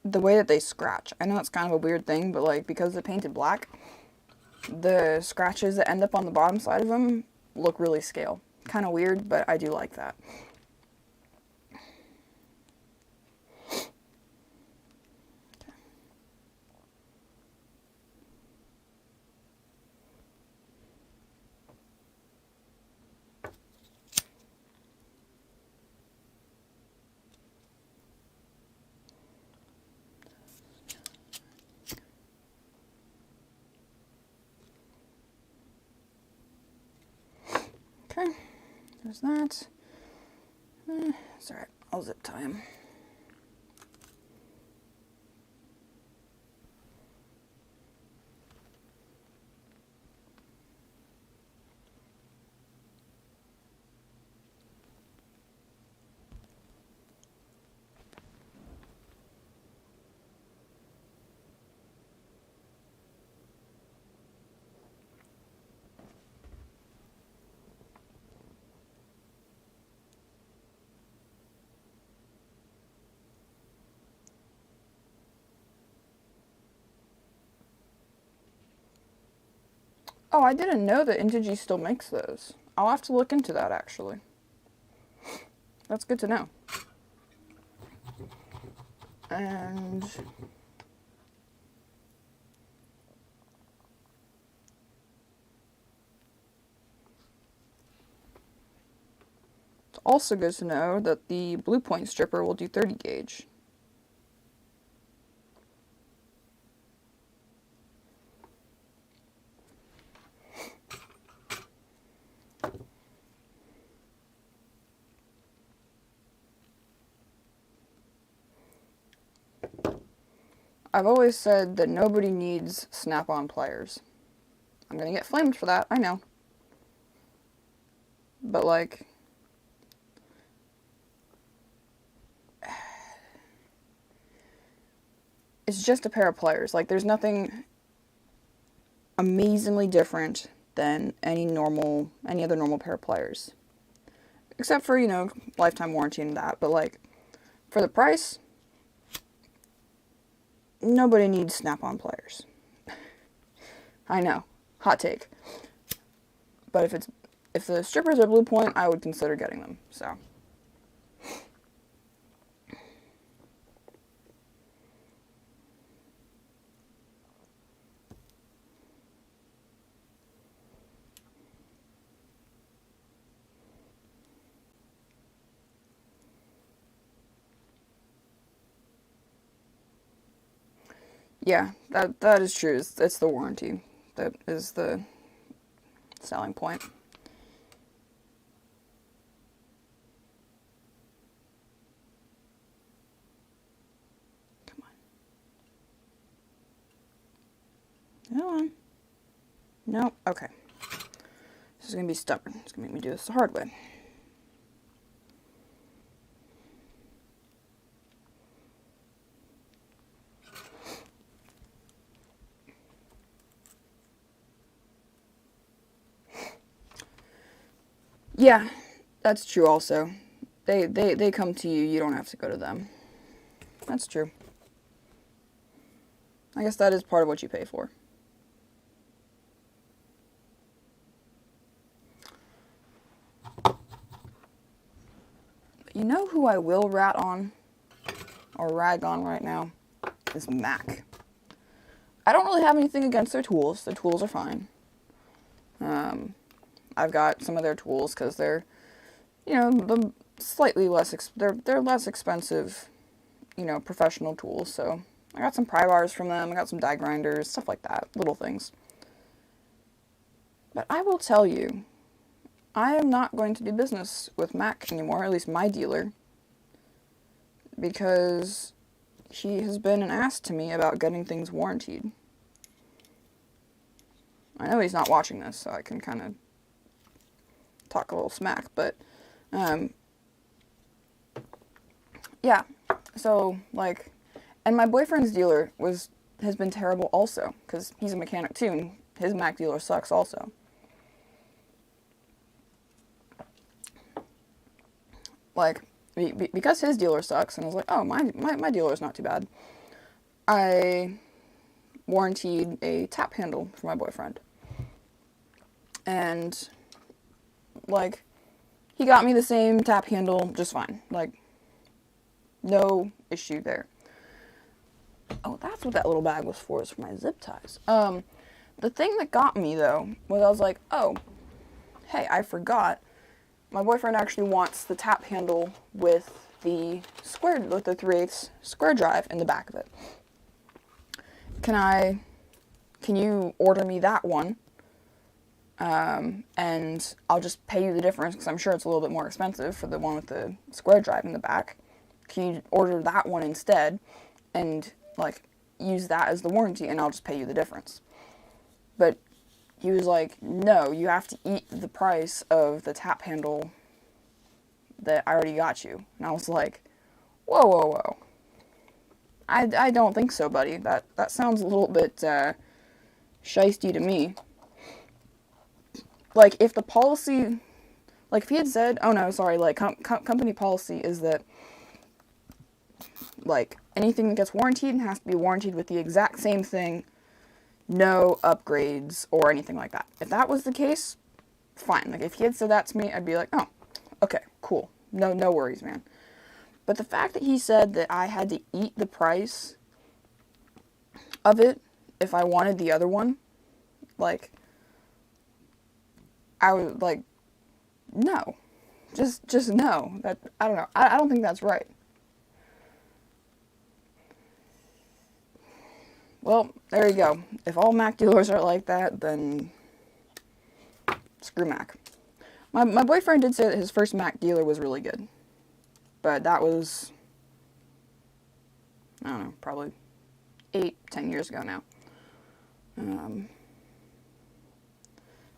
way that they scratch. I know it's kind of a weird thing, but like because they're painted black, the scratches that end up on the bottom side of them look really scale. Kind of weird, but I do like that. Okay, there's that. It's alright, I'll zip tie him. Oh, I didn't know that Intigi still makes those. I'll have to look into that, actually. That's good to know. And it's also good to know that the Blue Point stripper will do 30 gauge. I've always said that nobody needs snap-on pliers. I'm gonna get flamed for that, I know. But like, it's just a pair of pliers. Like, there's nothing amazingly different than any other normal pair of pliers. Except for, you know, lifetime warranty and that. But like, for the price, nobody needs snap-on pliers. I know, hot take. But if the strippers are Blue Point, I would consider getting them. So. Yeah, that is true. It's the warranty that is the selling point. Come on. Come on. No, okay. This is gonna be stubborn. It's gonna make me do this the hard way. Yeah, that's true also. They come to you, you don't have to go to them. That's true. I guess that is part of what you pay for. You know who I will rat on, or rag on right now, is Mac. I don't really have anything against their tools. Their tools are fine. I've got some of their tools because they're, slightly less, they're less expensive, professional tools. So I got some pry bars from them. I got some die grinders, stuff like that, little things. But I will tell you, I am not going to do business with Mac anymore, at least my dealer, because he has been an ass to me about getting things warrantied. I know he's not watching this, so I can kind of talk a little smack, but, yeah, so, like, and my boyfriend's dealer has been terrible also, because he's a mechanic too, and his Mac dealer sucks also. Like, because his dealer sucks, and I was like, oh, my dealer's not too bad, I warrantied a tap handle for my boyfriend. And, like, he got me the same tap handle just fine. Like, no issue there. Oh, that's what that little bag was for, is for my zip ties. The thing that got me, though, was I was like, oh, hey, I forgot. My boyfriend actually wants the tap handle with the 3/8 square drive in the back of it. Can you order me that one? And I'll just pay you the difference, because I'm sure it's a little bit more expensive for the one with the square drive in the back. Can you order that one instead, and, like, use that as the warranty, and I'll just pay you the difference? But he was like, no, you have to eat the price of the tap handle that I already got you. And I was like, whoa, whoa, whoa. I don't think so, buddy. That sounds a little bit, shiesty to me. Like, if the policy, like, if he had said, oh no, sorry, like, company policy is that, like, anything that gets warrantied has to be warrantied with the exact same thing, no upgrades or anything like that. If that was the case, fine. Like, if he had said that to me, I'd be like, oh, okay, cool. No worries, man. But the fact that he said that I had to eat the price of it if I wanted the other one, like, I was like, no. Just no. That, I don't know. I don't think that's right. Well, there you go. If all Mac dealers are like that, then screw Mac. My boyfriend did say that his first Mac dealer was really good. But that was, I don't know, probably 8-10 years ago now.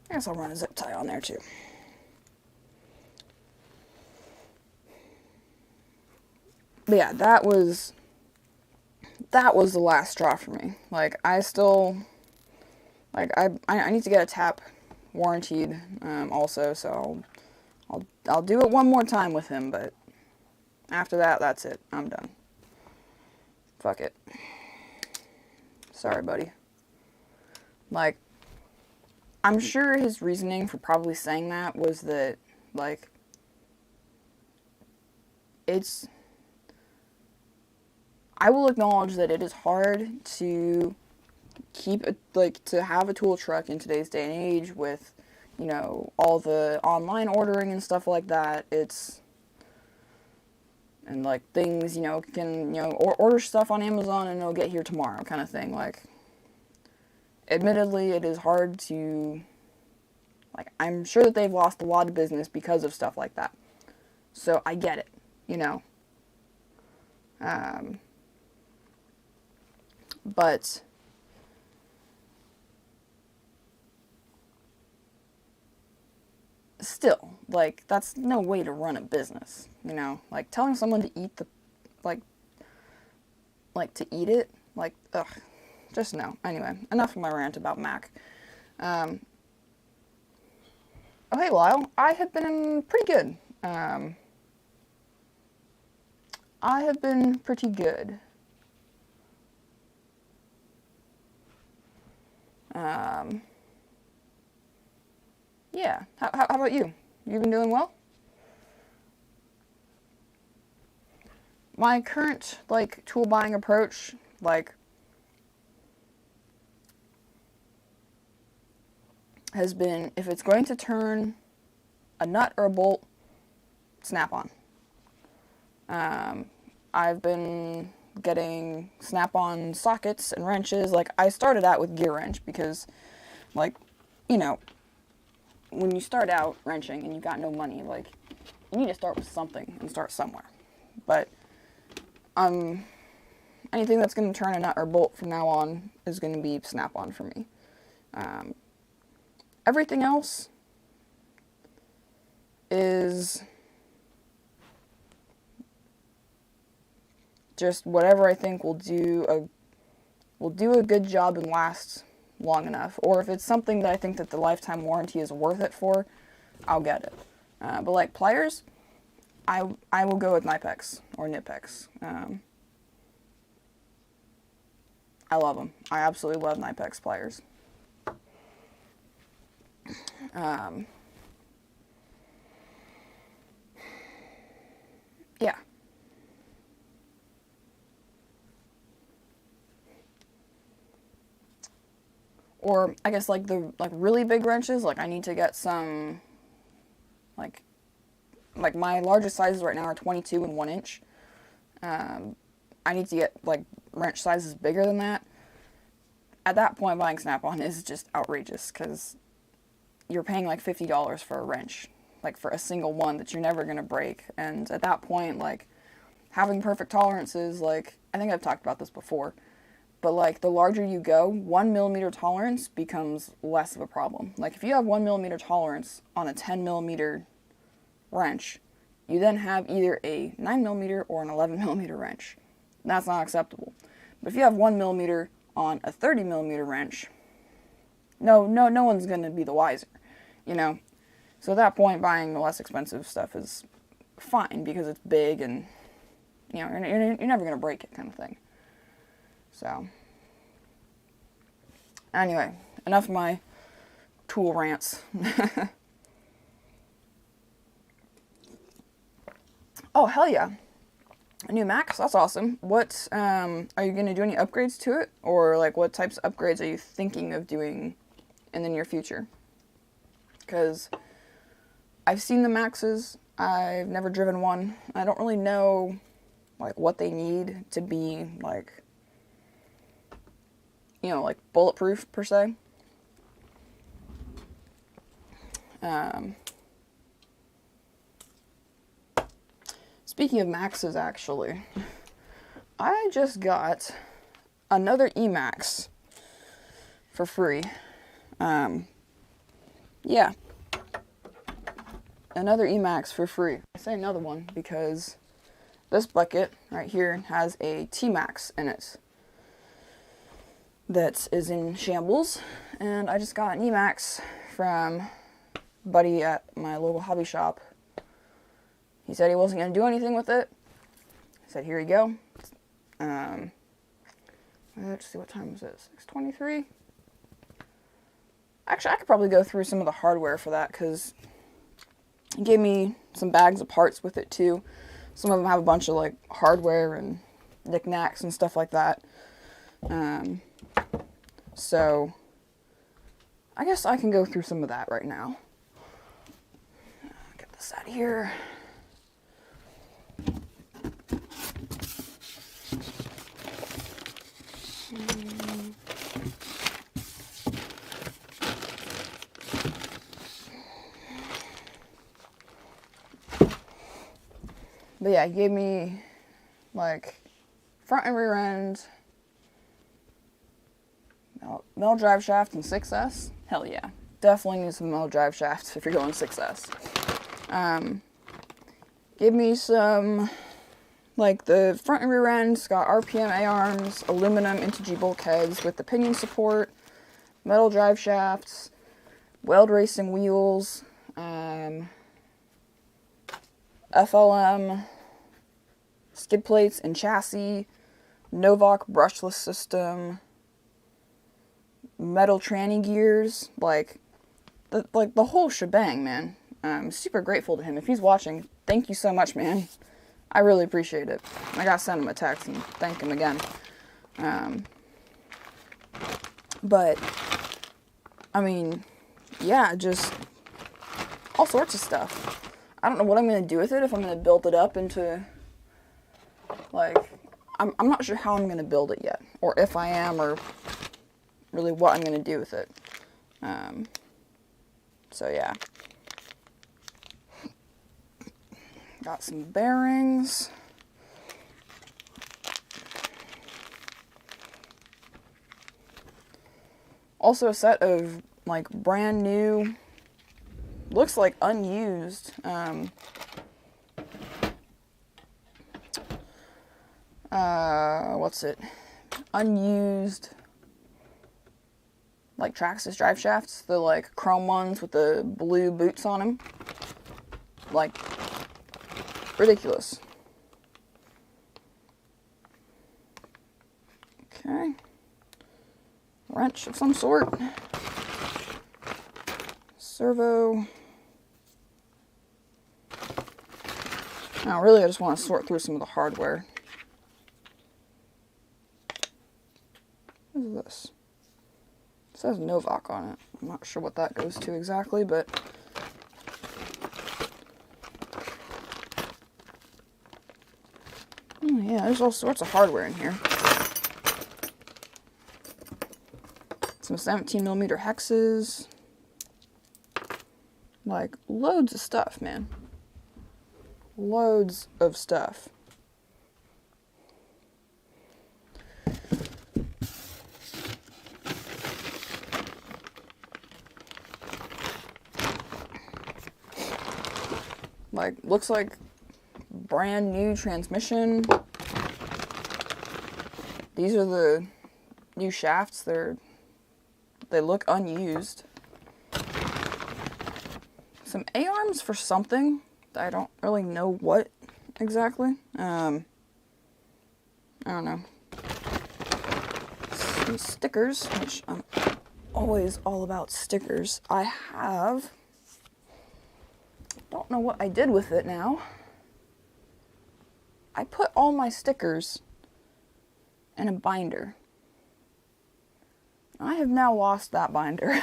I guess I'll run a zip tie on there too. But yeah, that was the last straw for me. Like, I still, like, I need to get a tap warrantied, also, so I'll do it one more time with him, but after that, that's it. I'm done. Fuck it. Sorry, buddy. Like, I'm sure his reasoning for probably saying that was that, like, I will acknowledge that it is hard to to have a tool truck in today's day and age with, all the online ordering and stuff like that. And, like, things, can, order stuff on Amazon and it'll get here tomorrow kind of thing. Like, admittedly, it is hard to, like, I'm sure that they've lost a lot of business because of stuff like that. So, I get it, But still, like, that's no way to run a business, Like, telling someone to eat to eat it, like, ugh, just no. Anyway, enough of my rant about Mac. Oh Oh, hey, Lyle. I have been pretty good. I have been pretty good. Yeah. How about you? You been doing well? My current, like, tool buying approach, like, has been, if it's going to turn a nut or a bolt, Snap-on. I've been getting Snap-on sockets and wrenches. Like, I started out with gear wrench because, like, you know, when you start out wrenching and you've got no money, like, you need to start with something and start somewhere. But, anything that's going to turn a nut or bolt from now on is going to be Snap-on for me. Everything else is just whatever I think will do a good job and last long enough. Or if it's something that I think that the lifetime warranty is worth it for, I'll get it. But like pliers, I will go with Knipex or Knipex. I love them. I absolutely love Knipex pliers. Yeah. Or I guess like the really big wrenches, like I need to get some like my largest sizes right now are 22 and 1 inch. I need to get like wrench sizes bigger than that. At that point, buying Snap-on is just outrageous because you're paying like $50 for a wrench, like for a single one that you're never gonna break. And at that point, like having perfect tolerances, like I think I've talked about this before, but like the larger you go, 1mm tolerance becomes less of a problem. Like if you have 1mm tolerance on a 10mm wrench, you then have either a 9mm or an 11mm wrench. That's not acceptable. But if you have 1mm on a 30mm wrench, no one's gonna be the wiser, you know? So at that point, buying the less expensive stuff is fine because it's big and, you know, you're never gonna break it kind of thing. So, anyway, enough of my tool rants. Oh, hell yeah. A new Mac? That's awesome. What, are you going to do any upgrades to it? Or, like, what types of upgrades are you thinking of doing in the near future? Because I've seen the Maxes. I've never driven one. I don't really know, like, what they need to be, like, you know, like, bulletproof, per se. Speaking of Maxes, actually, I just got another eMax for free. Yeah. Another eMax for free. I say another one because this bucket right here has a T-Max in it that is in shambles, and I just got an eMax from a buddy at my local hobby shop. He said he wasn't going to do anything with it. I said, here you go. Let's see, what time is it? 6:23? Actually, I could probably go through some of the hardware for that, because he gave me some bags of parts with it, too. Some of them have a bunch of, like, hardware and knickknacks and stuff like that. So, I guess I can go through some of that right now. Get this out of here. But yeah, he gave me, like, front and rear end, metal drive shaft and 6S. Hell yeah. Definitely need some metal drive shafts if you're going 6S. Gave me some, like, the front and rear end's got RPM A-arms, aluminum Integy bulkheads with the pinion support, metal drive shafts, weld racing wheels, FLM, skid plates and chassis, Novak brushless system, metal tranny gears, like the whole shebang, man. I'm super grateful to him. If he's watching, thank you so much, man. I really appreciate it. I gotta send him a text and thank him again. But, I mean, yeah, just all sorts of stuff. I don't know what I'm going to do with it, if I'm going to build it up into, like, I'm not sure how I'm going to build it yet, or if I am, or really what I'm going to do with it. So, yeah. Got some bearings. Also a set of, like, brand new, looks like unused, what's it? Unused, like, Traxxas drive shafts. The, like, chrome ones with the blue boots on them. Like, ridiculous. Okay. Wrench of some sort. Servo. Now, really, I just want to sort through some of the hardware. What is this? It says Novak on it. I'm not sure what that goes to exactly, but... oh, yeah, there's all sorts of hardware in here. Some 17mm hexes. Like, loads of stuff, man. Loads of stuff. Like, looks like brand new transmission. These are the new shafts. They look unused. Some A-arms for something. I don't really know what exactly. I don't know. Some stickers, which I'm always all about stickers. I have... don't know what I did with it now. I put all my stickers in a binder. I have now lost that binder.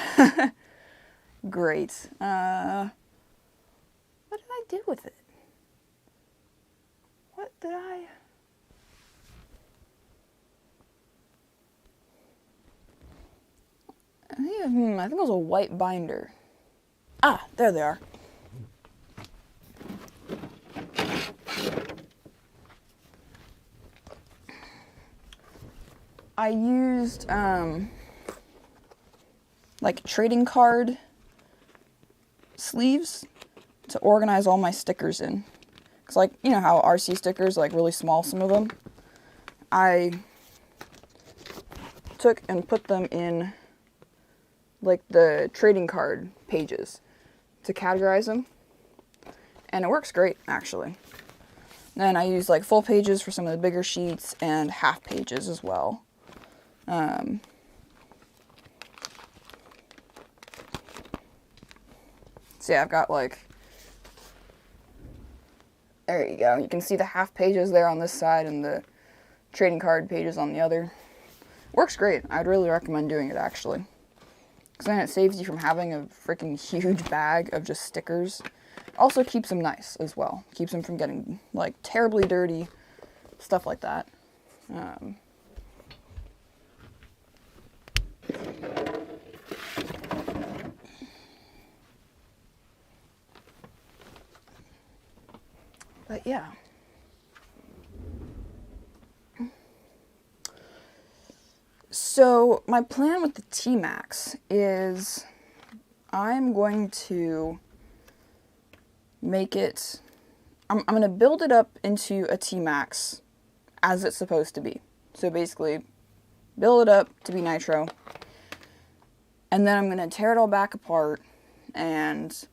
Great. What did I do with it? What did I... I think it was a white binder. Ah, there they are. I used, like, trading card sleeves to organize all my stickers in. Because, like, you know how RC stickers, like, really small, some of them? I took and put them in, like, the trading card pages to categorize them. And it works great, actually. Then I use, like, full pages for some of the bigger sheets and half pages as well. So yeah, I've got, like, there you go. You can see the half pages there on this side and the trading card pages on the other. Works great. I'd really recommend doing it, actually. Because then it saves you from having a freaking huge bag of just stickers. Also keeps them nice as well. Keeps them from getting, like, terribly dirty. Stuff like that. But yeah. So my plan with the T-Max is I'm going to make it, I'm going to build it up into a T-Max as it's supposed to be. So basically, build it up to be nitro, and then I'm going to tear it all back apart and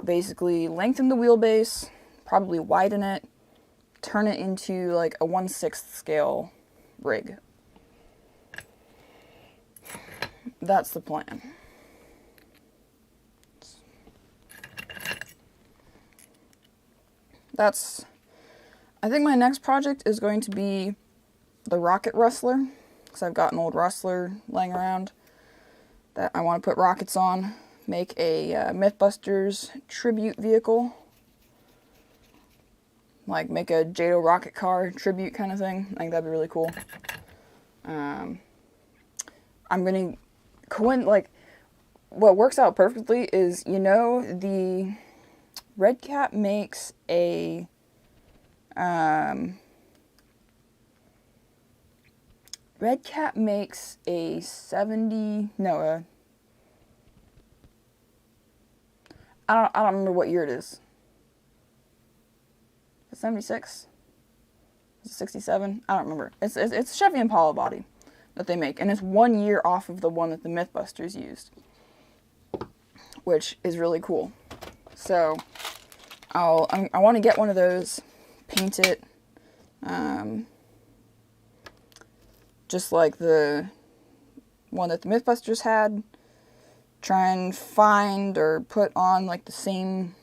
basically lengthen the wheelbase, probably widen it, turn it into like a 1/6 scale rig. That's the plan. I think my next project is going to be the rocket rustler, because I've got an old rustler laying around that I want to put rockets on. Make a Mythbusters tribute vehicle. Like make a JATO rocket car tribute kind of thing. I think that'd be really cool. I'm going to like, what works out perfectly is, you know, the Red Cat makes a Red Cat makes a 70, no, I don't remember what year it is. 76? 67? I don't remember. It's Chevy Impala body that they make, and it's 1 year off of the one that the Mythbusters used, which is really cool. So I want to get one of those, paint it, just like the one that the Mythbusters had. Try and find or put on like the same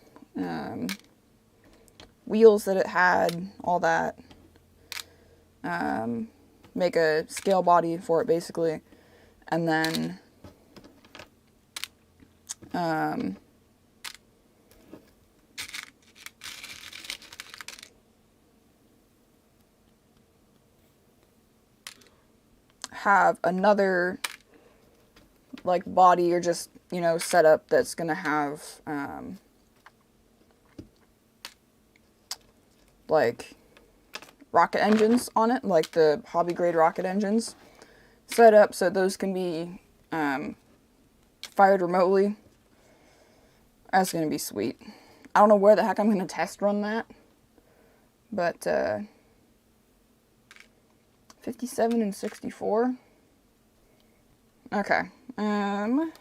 wheels that it had, all that. Make a scale body for it basically, and then have another like body or just, you know, setup that's gonna have like rocket engines on it, like the hobby grade rocket engines set up so those can be fired remotely. That's gonna be sweet. I don't know where the heck I'm gonna test run that, but 57 and 64. Okay. I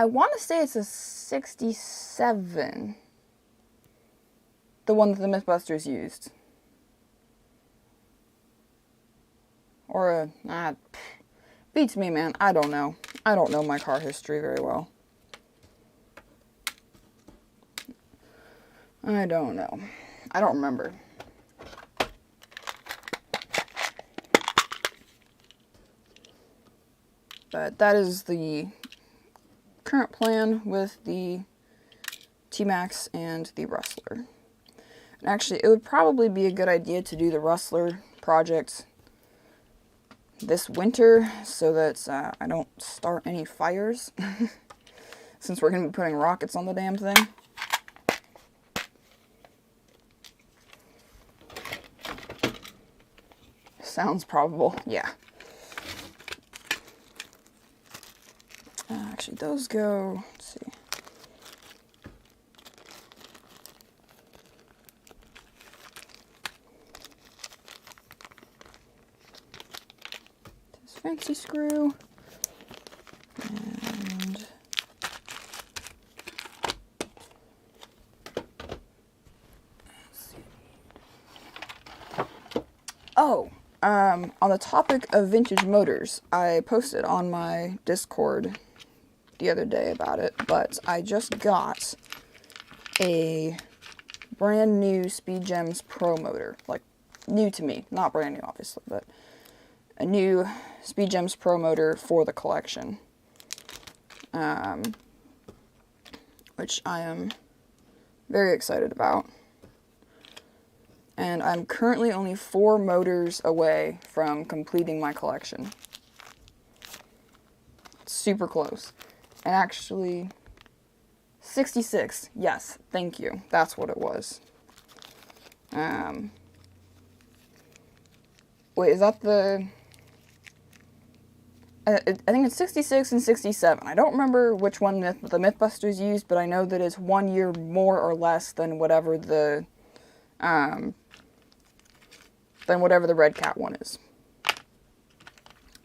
want to say it's a 67. The one that the Mythbusters used. Or beats me, man. I don't know. I don't know my car history very well. I don't know. I don't remember. But that is the current plan with the T-Max and the Rustler. And actually, it would probably be a good idea to do the Rustler project this winter so that I don't start any fires. Since we're going to be putting rockets on the damn thing. Sounds probable, yeah. Actually, those go, let's see. This fancy screw. And let's see. Oh, on the topic of vintage motors, I posted on my Discord the other day about it, but I just got a brand new Speed Gems Pro motor. Like, new to me. Not brand new, obviously, but a new Speed Gems Pro motor for the collection. Which I am very excited about. And I'm currently only 4 motors away from completing my collection. It's super close. And actually, 66. Yes, thank you. That's what it was. Wait, is that the... I think it's 66 and 67. I don't remember which one the Mythbusters used, but I know that it's 1 year more or less than whatever the than whatever the Red Cat one is.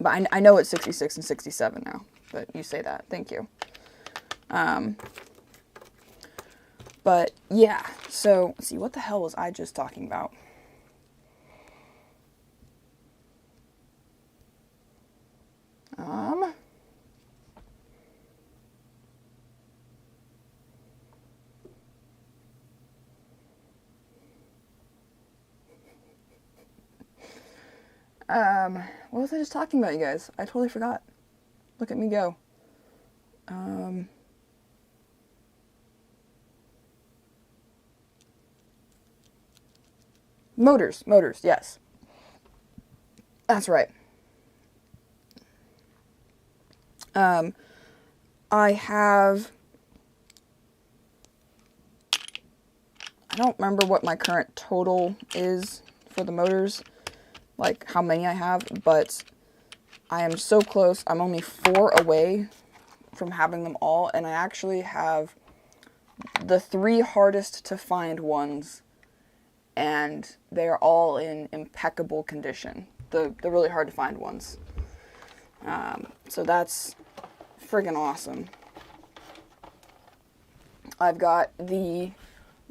But I know it's 66 and 67 now, but you say that. Thank you. But yeah, so let's see, what the hell was I just talking about? What was I just talking about, you guys? I totally forgot. Look at me go. Motors, yes. That's right. I don't remember what my current total is for the motors, like how many I have, but I am so close. I'm only 4 away from having them all, and I actually have the 3 hardest to find ones, and they are all in impeccable condition. The really hard to find ones. So that's friggin' awesome. I've got the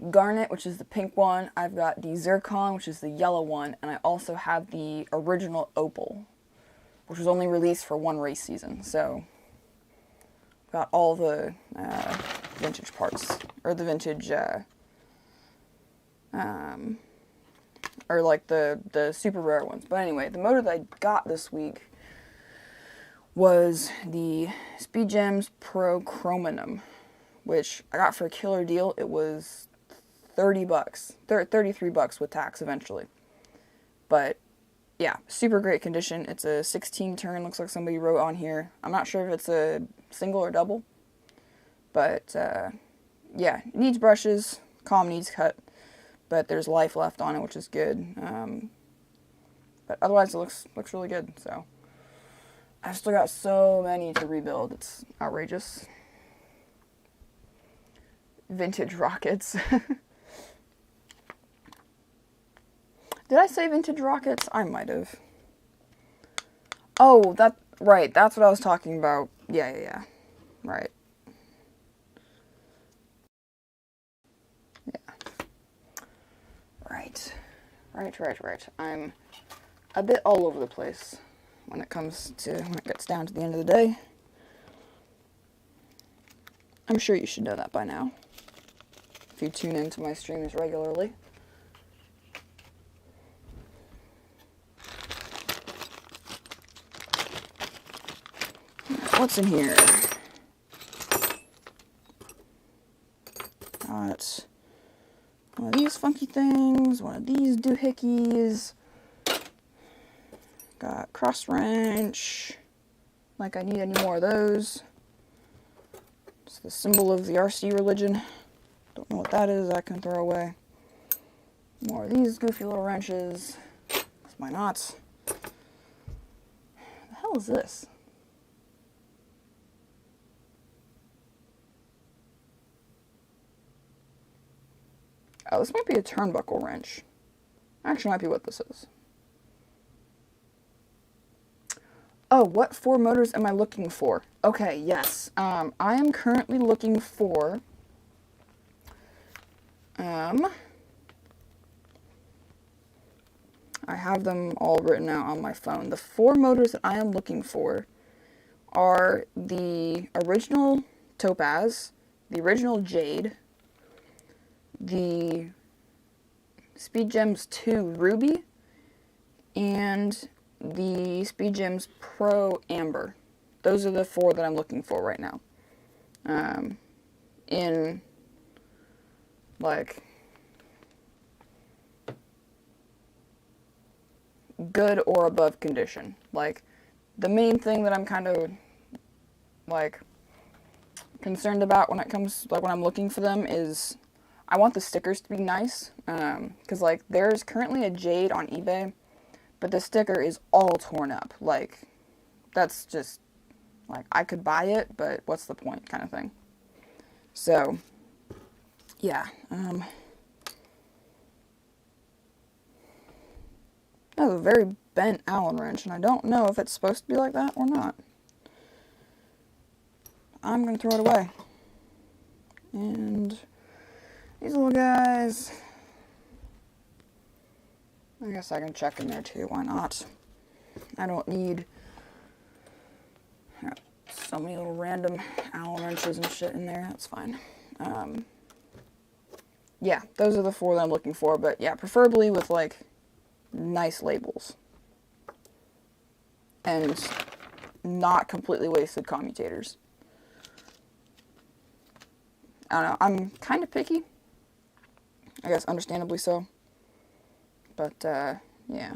Garnet, which is the pink one. I've got the Zircon, which is the yellow one. And I also have the original Opal, which was only released for 1 race season. So, got all the vintage parts. Or the vintage, or like the super rare ones. But anyway, the motor that I got this week was the Speed Gems Pro Chrominum, which I got for a killer deal. It was $30, $33 with tax eventually. But yeah, super great condition. It's a 16 turn, looks like somebody wrote on here. I'm not sure if it's a single or double, but yeah, it needs brushes, calm needs cut, but there's life left on it, which is good. But otherwise it looks really good, so. I've still got so many to rebuild, it's outrageous. Vintage rockets. Did I say vintage rockets? I might have. Oh, right, that's what I was talking about. Yeah. Right. Yeah. Right. I'm a bit all over the place when it gets down to the end of the day. I'm sure you should know that by now, if you tune into my streams regularly. What's in here? Got one of these funky things, one of these doohickeys. Got cross wrench, like I need any more of those. It's the symbol of the RC religion. Don't know what that is, I can throw away. More of these goofy little wrenches. Why not? What the hell is this? Oh, this might be a turnbuckle wrench. Actually, might be what this is. Oh, what 4 motors am I looking for? Okay, yes. I am currently looking for... I have them all written out on my phone. The 4 motors that I am looking for are the original Topaz, the original Jade, the Speed Gems 2 Ruby, and the Speed Gems Pro Amber. Those are the 4 that I'm looking for right now. In, like, good or above condition. Like, the main thing that I'm kind of, like, concerned about when it comes, like, when I'm looking for them is I want the stickers to be nice. Because, like, there's currently a Jade on eBay, but the sticker is all torn up. Like, that's just, like, I could buy it, but what's the point kind of thing. So, yeah. That's a very bent Allen wrench, and I don't know if it's supposed to be like that or not. I'm going to throw it away. And these little guys, I guess I can check in there too, why not? I don't need so many little random Allen wrenches and shit in there, that's fine. Yeah, those are the 4 that I'm looking for, but yeah, preferably with like nice labels. And not completely wasted commutators. I don't know, I'm kind of picky. I guess understandably so. But, yeah.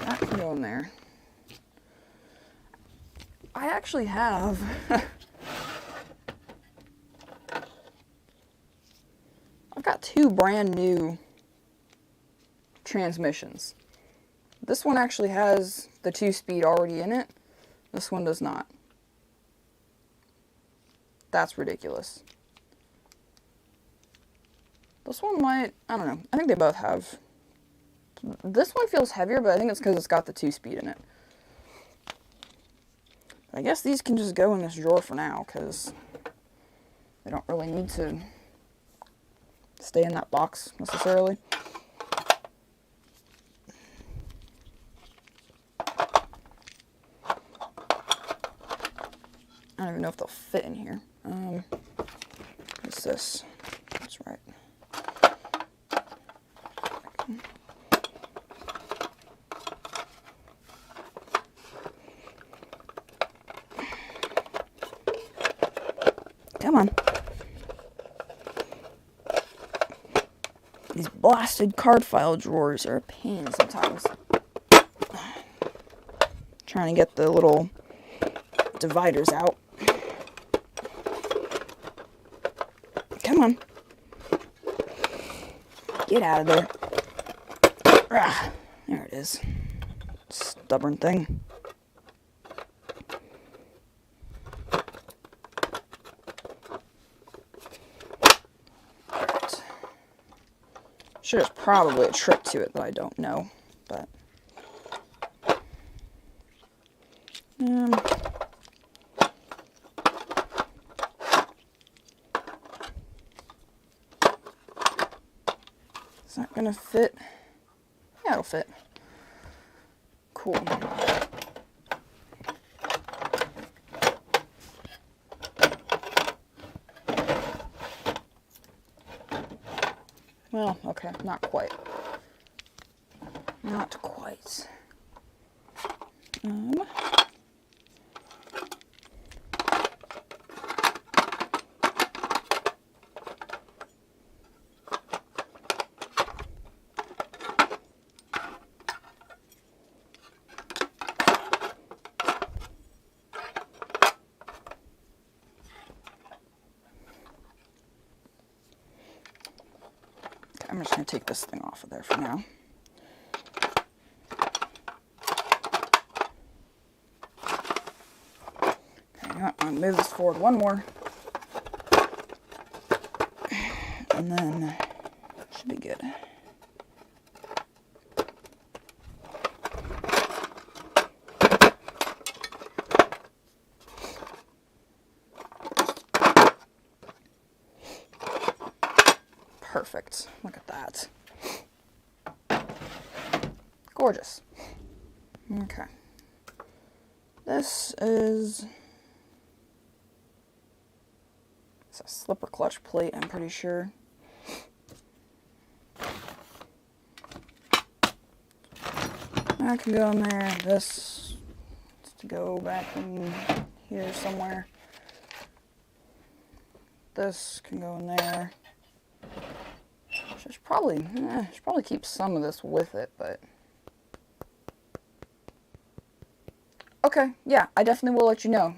That can go in there. I actually have... I've got 2 brand new transmissions. This one actually has the 2-speed already in it. This one does not. That's ridiculous. This one might, I don't know. I think they both have. This one feels heavier, but I think it's because it's got the 2-speed in it. But I guess these can just go in this drawer for now, because they don't really need to stay in that box necessarily. I don't even know if they'll fit in here. What's this? That's right. Come on. These blasted card file drawers are a pain sometimes. Trying to get the little dividers out. Come on. Get out of there. Ah, there it is. Stubborn thing. Alright. Sure, there's probably a trick to it that I don't know, but... Is that gonna fit? Yeah, it'll fit. Cool. Well, okay, not quite. Not quite. I'm just going to take this thing off of there for now. Okay, you know what? I'm going to move this forward one more. And then it should be good. Perfect. Look at that. Gorgeous. Okay. This is... It's a slipper clutch plate, I'm pretty sure. That can go in there. This is to go back in here somewhere. This can go in there. Should probably keep some of this with it, but... Okay, yeah, I definitely will let you know.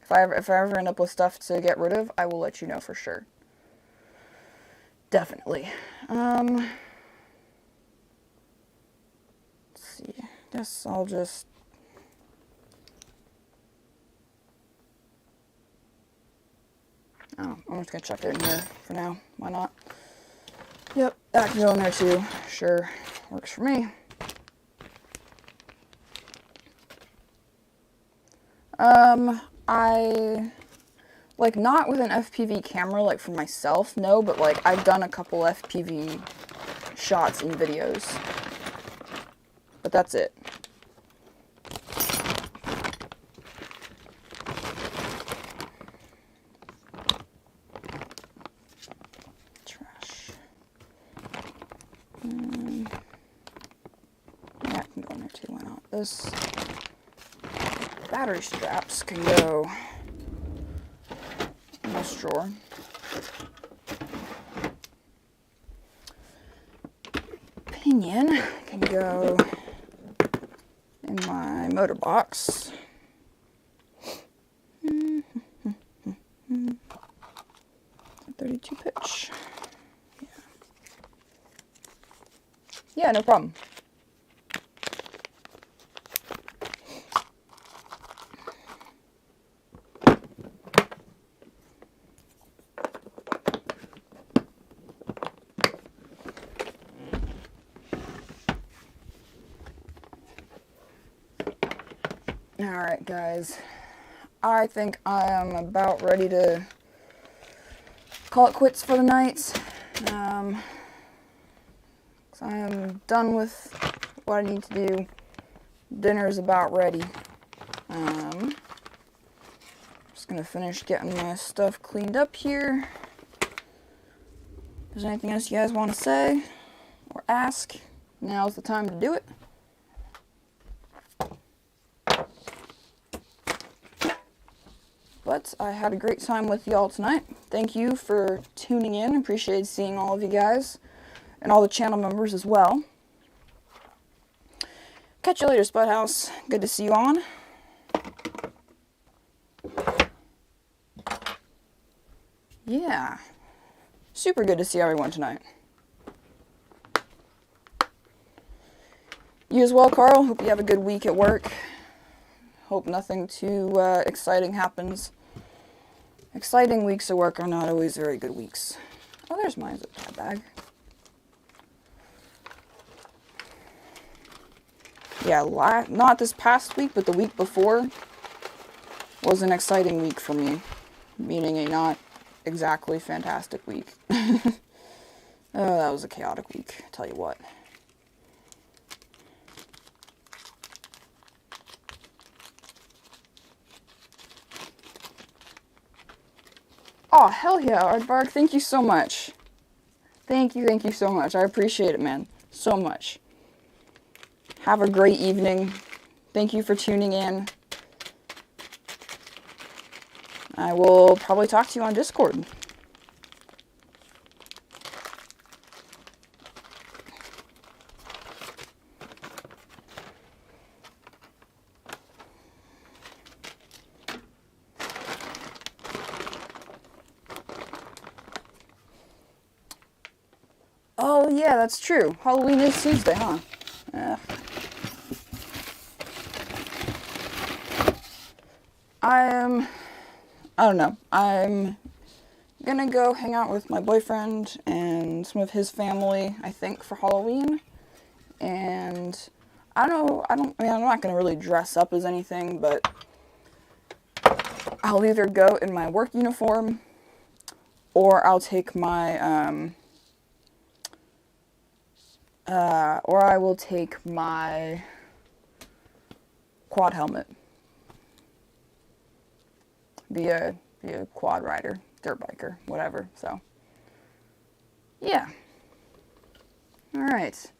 If I ever end up with stuff to get rid of, I will let you know for sure. Definitely. Let's see. I guess I'll just... Oh, I'm just gonna chuck it in here for now. Why not? Yep, that can go in there too. Sure. Works for me. I, like, not with an FPV camera, like, for myself, no, but, like, I've done a couple FPV shots and videos. But that's it. Trash. Yeah, it can go in there too, why not? Those battery straps can go in this drawer. Pinion can go in my motor box. 32 pitch. Yeah, no problem. Alright guys, I think I am about ready to call it quits for the night. I am done with what I need to do. Dinner's about ready. Just gonna finish getting my stuff cleaned up here. If there's anything else you guys want to say or ask, now's the time to do it. But I had a great time with y'all tonight. Thank you for tuning in. Appreciate seeing all of you guys and all the channel members as well. Catch you later, Spudhouse. Good to see you on. Yeah. Super good to see everyone tonight. You as well, Carl. Hope you have a good week at work. Hope nothing too exciting happens. Exciting weeks at work are not always very good weeks. Oh, there's my zip tie bag. Yeah, not this past week, but the week before was an exciting week for me. Meaning a not exactly fantastic week. Oh, that was a chaotic week, I tell you what. Oh, hell yeah, Aardvark, thank you so much. Thank you so much. I appreciate it, man. So much. Have a great evening. Thank you for tuning in. I will probably talk to you on Discord. Oh, yeah, that's true. Halloween is Tuesday, huh? I don't know. I'm gonna go hang out with my boyfriend and some of his family, I think, for Halloween. And I mean, I'm not gonna really dress up as anything, but I'll either go in my work uniform or I'll take my, or I will take my quad helmet. Be a quad rider, dirt biker, whatever, so. Yeah. Alright.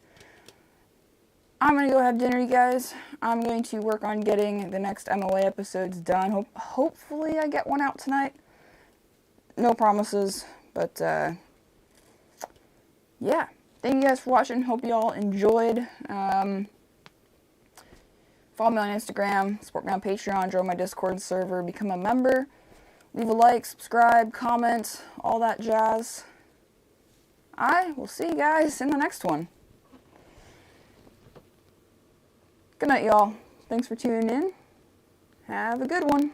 I'm gonna go have dinner, you guys. I'm going to work on getting the next MOA episodes done. Hopefully I get one out tonight. No promises, but, yeah. Thank you guys for watching. Hope you all enjoyed. Follow me on Instagram, support me on Patreon, join my Discord server, become a member, leave a like, subscribe, comment, all that jazz. I will see you guys in the next one. Good night, y'all. Thanks for tuning in. Have a good one.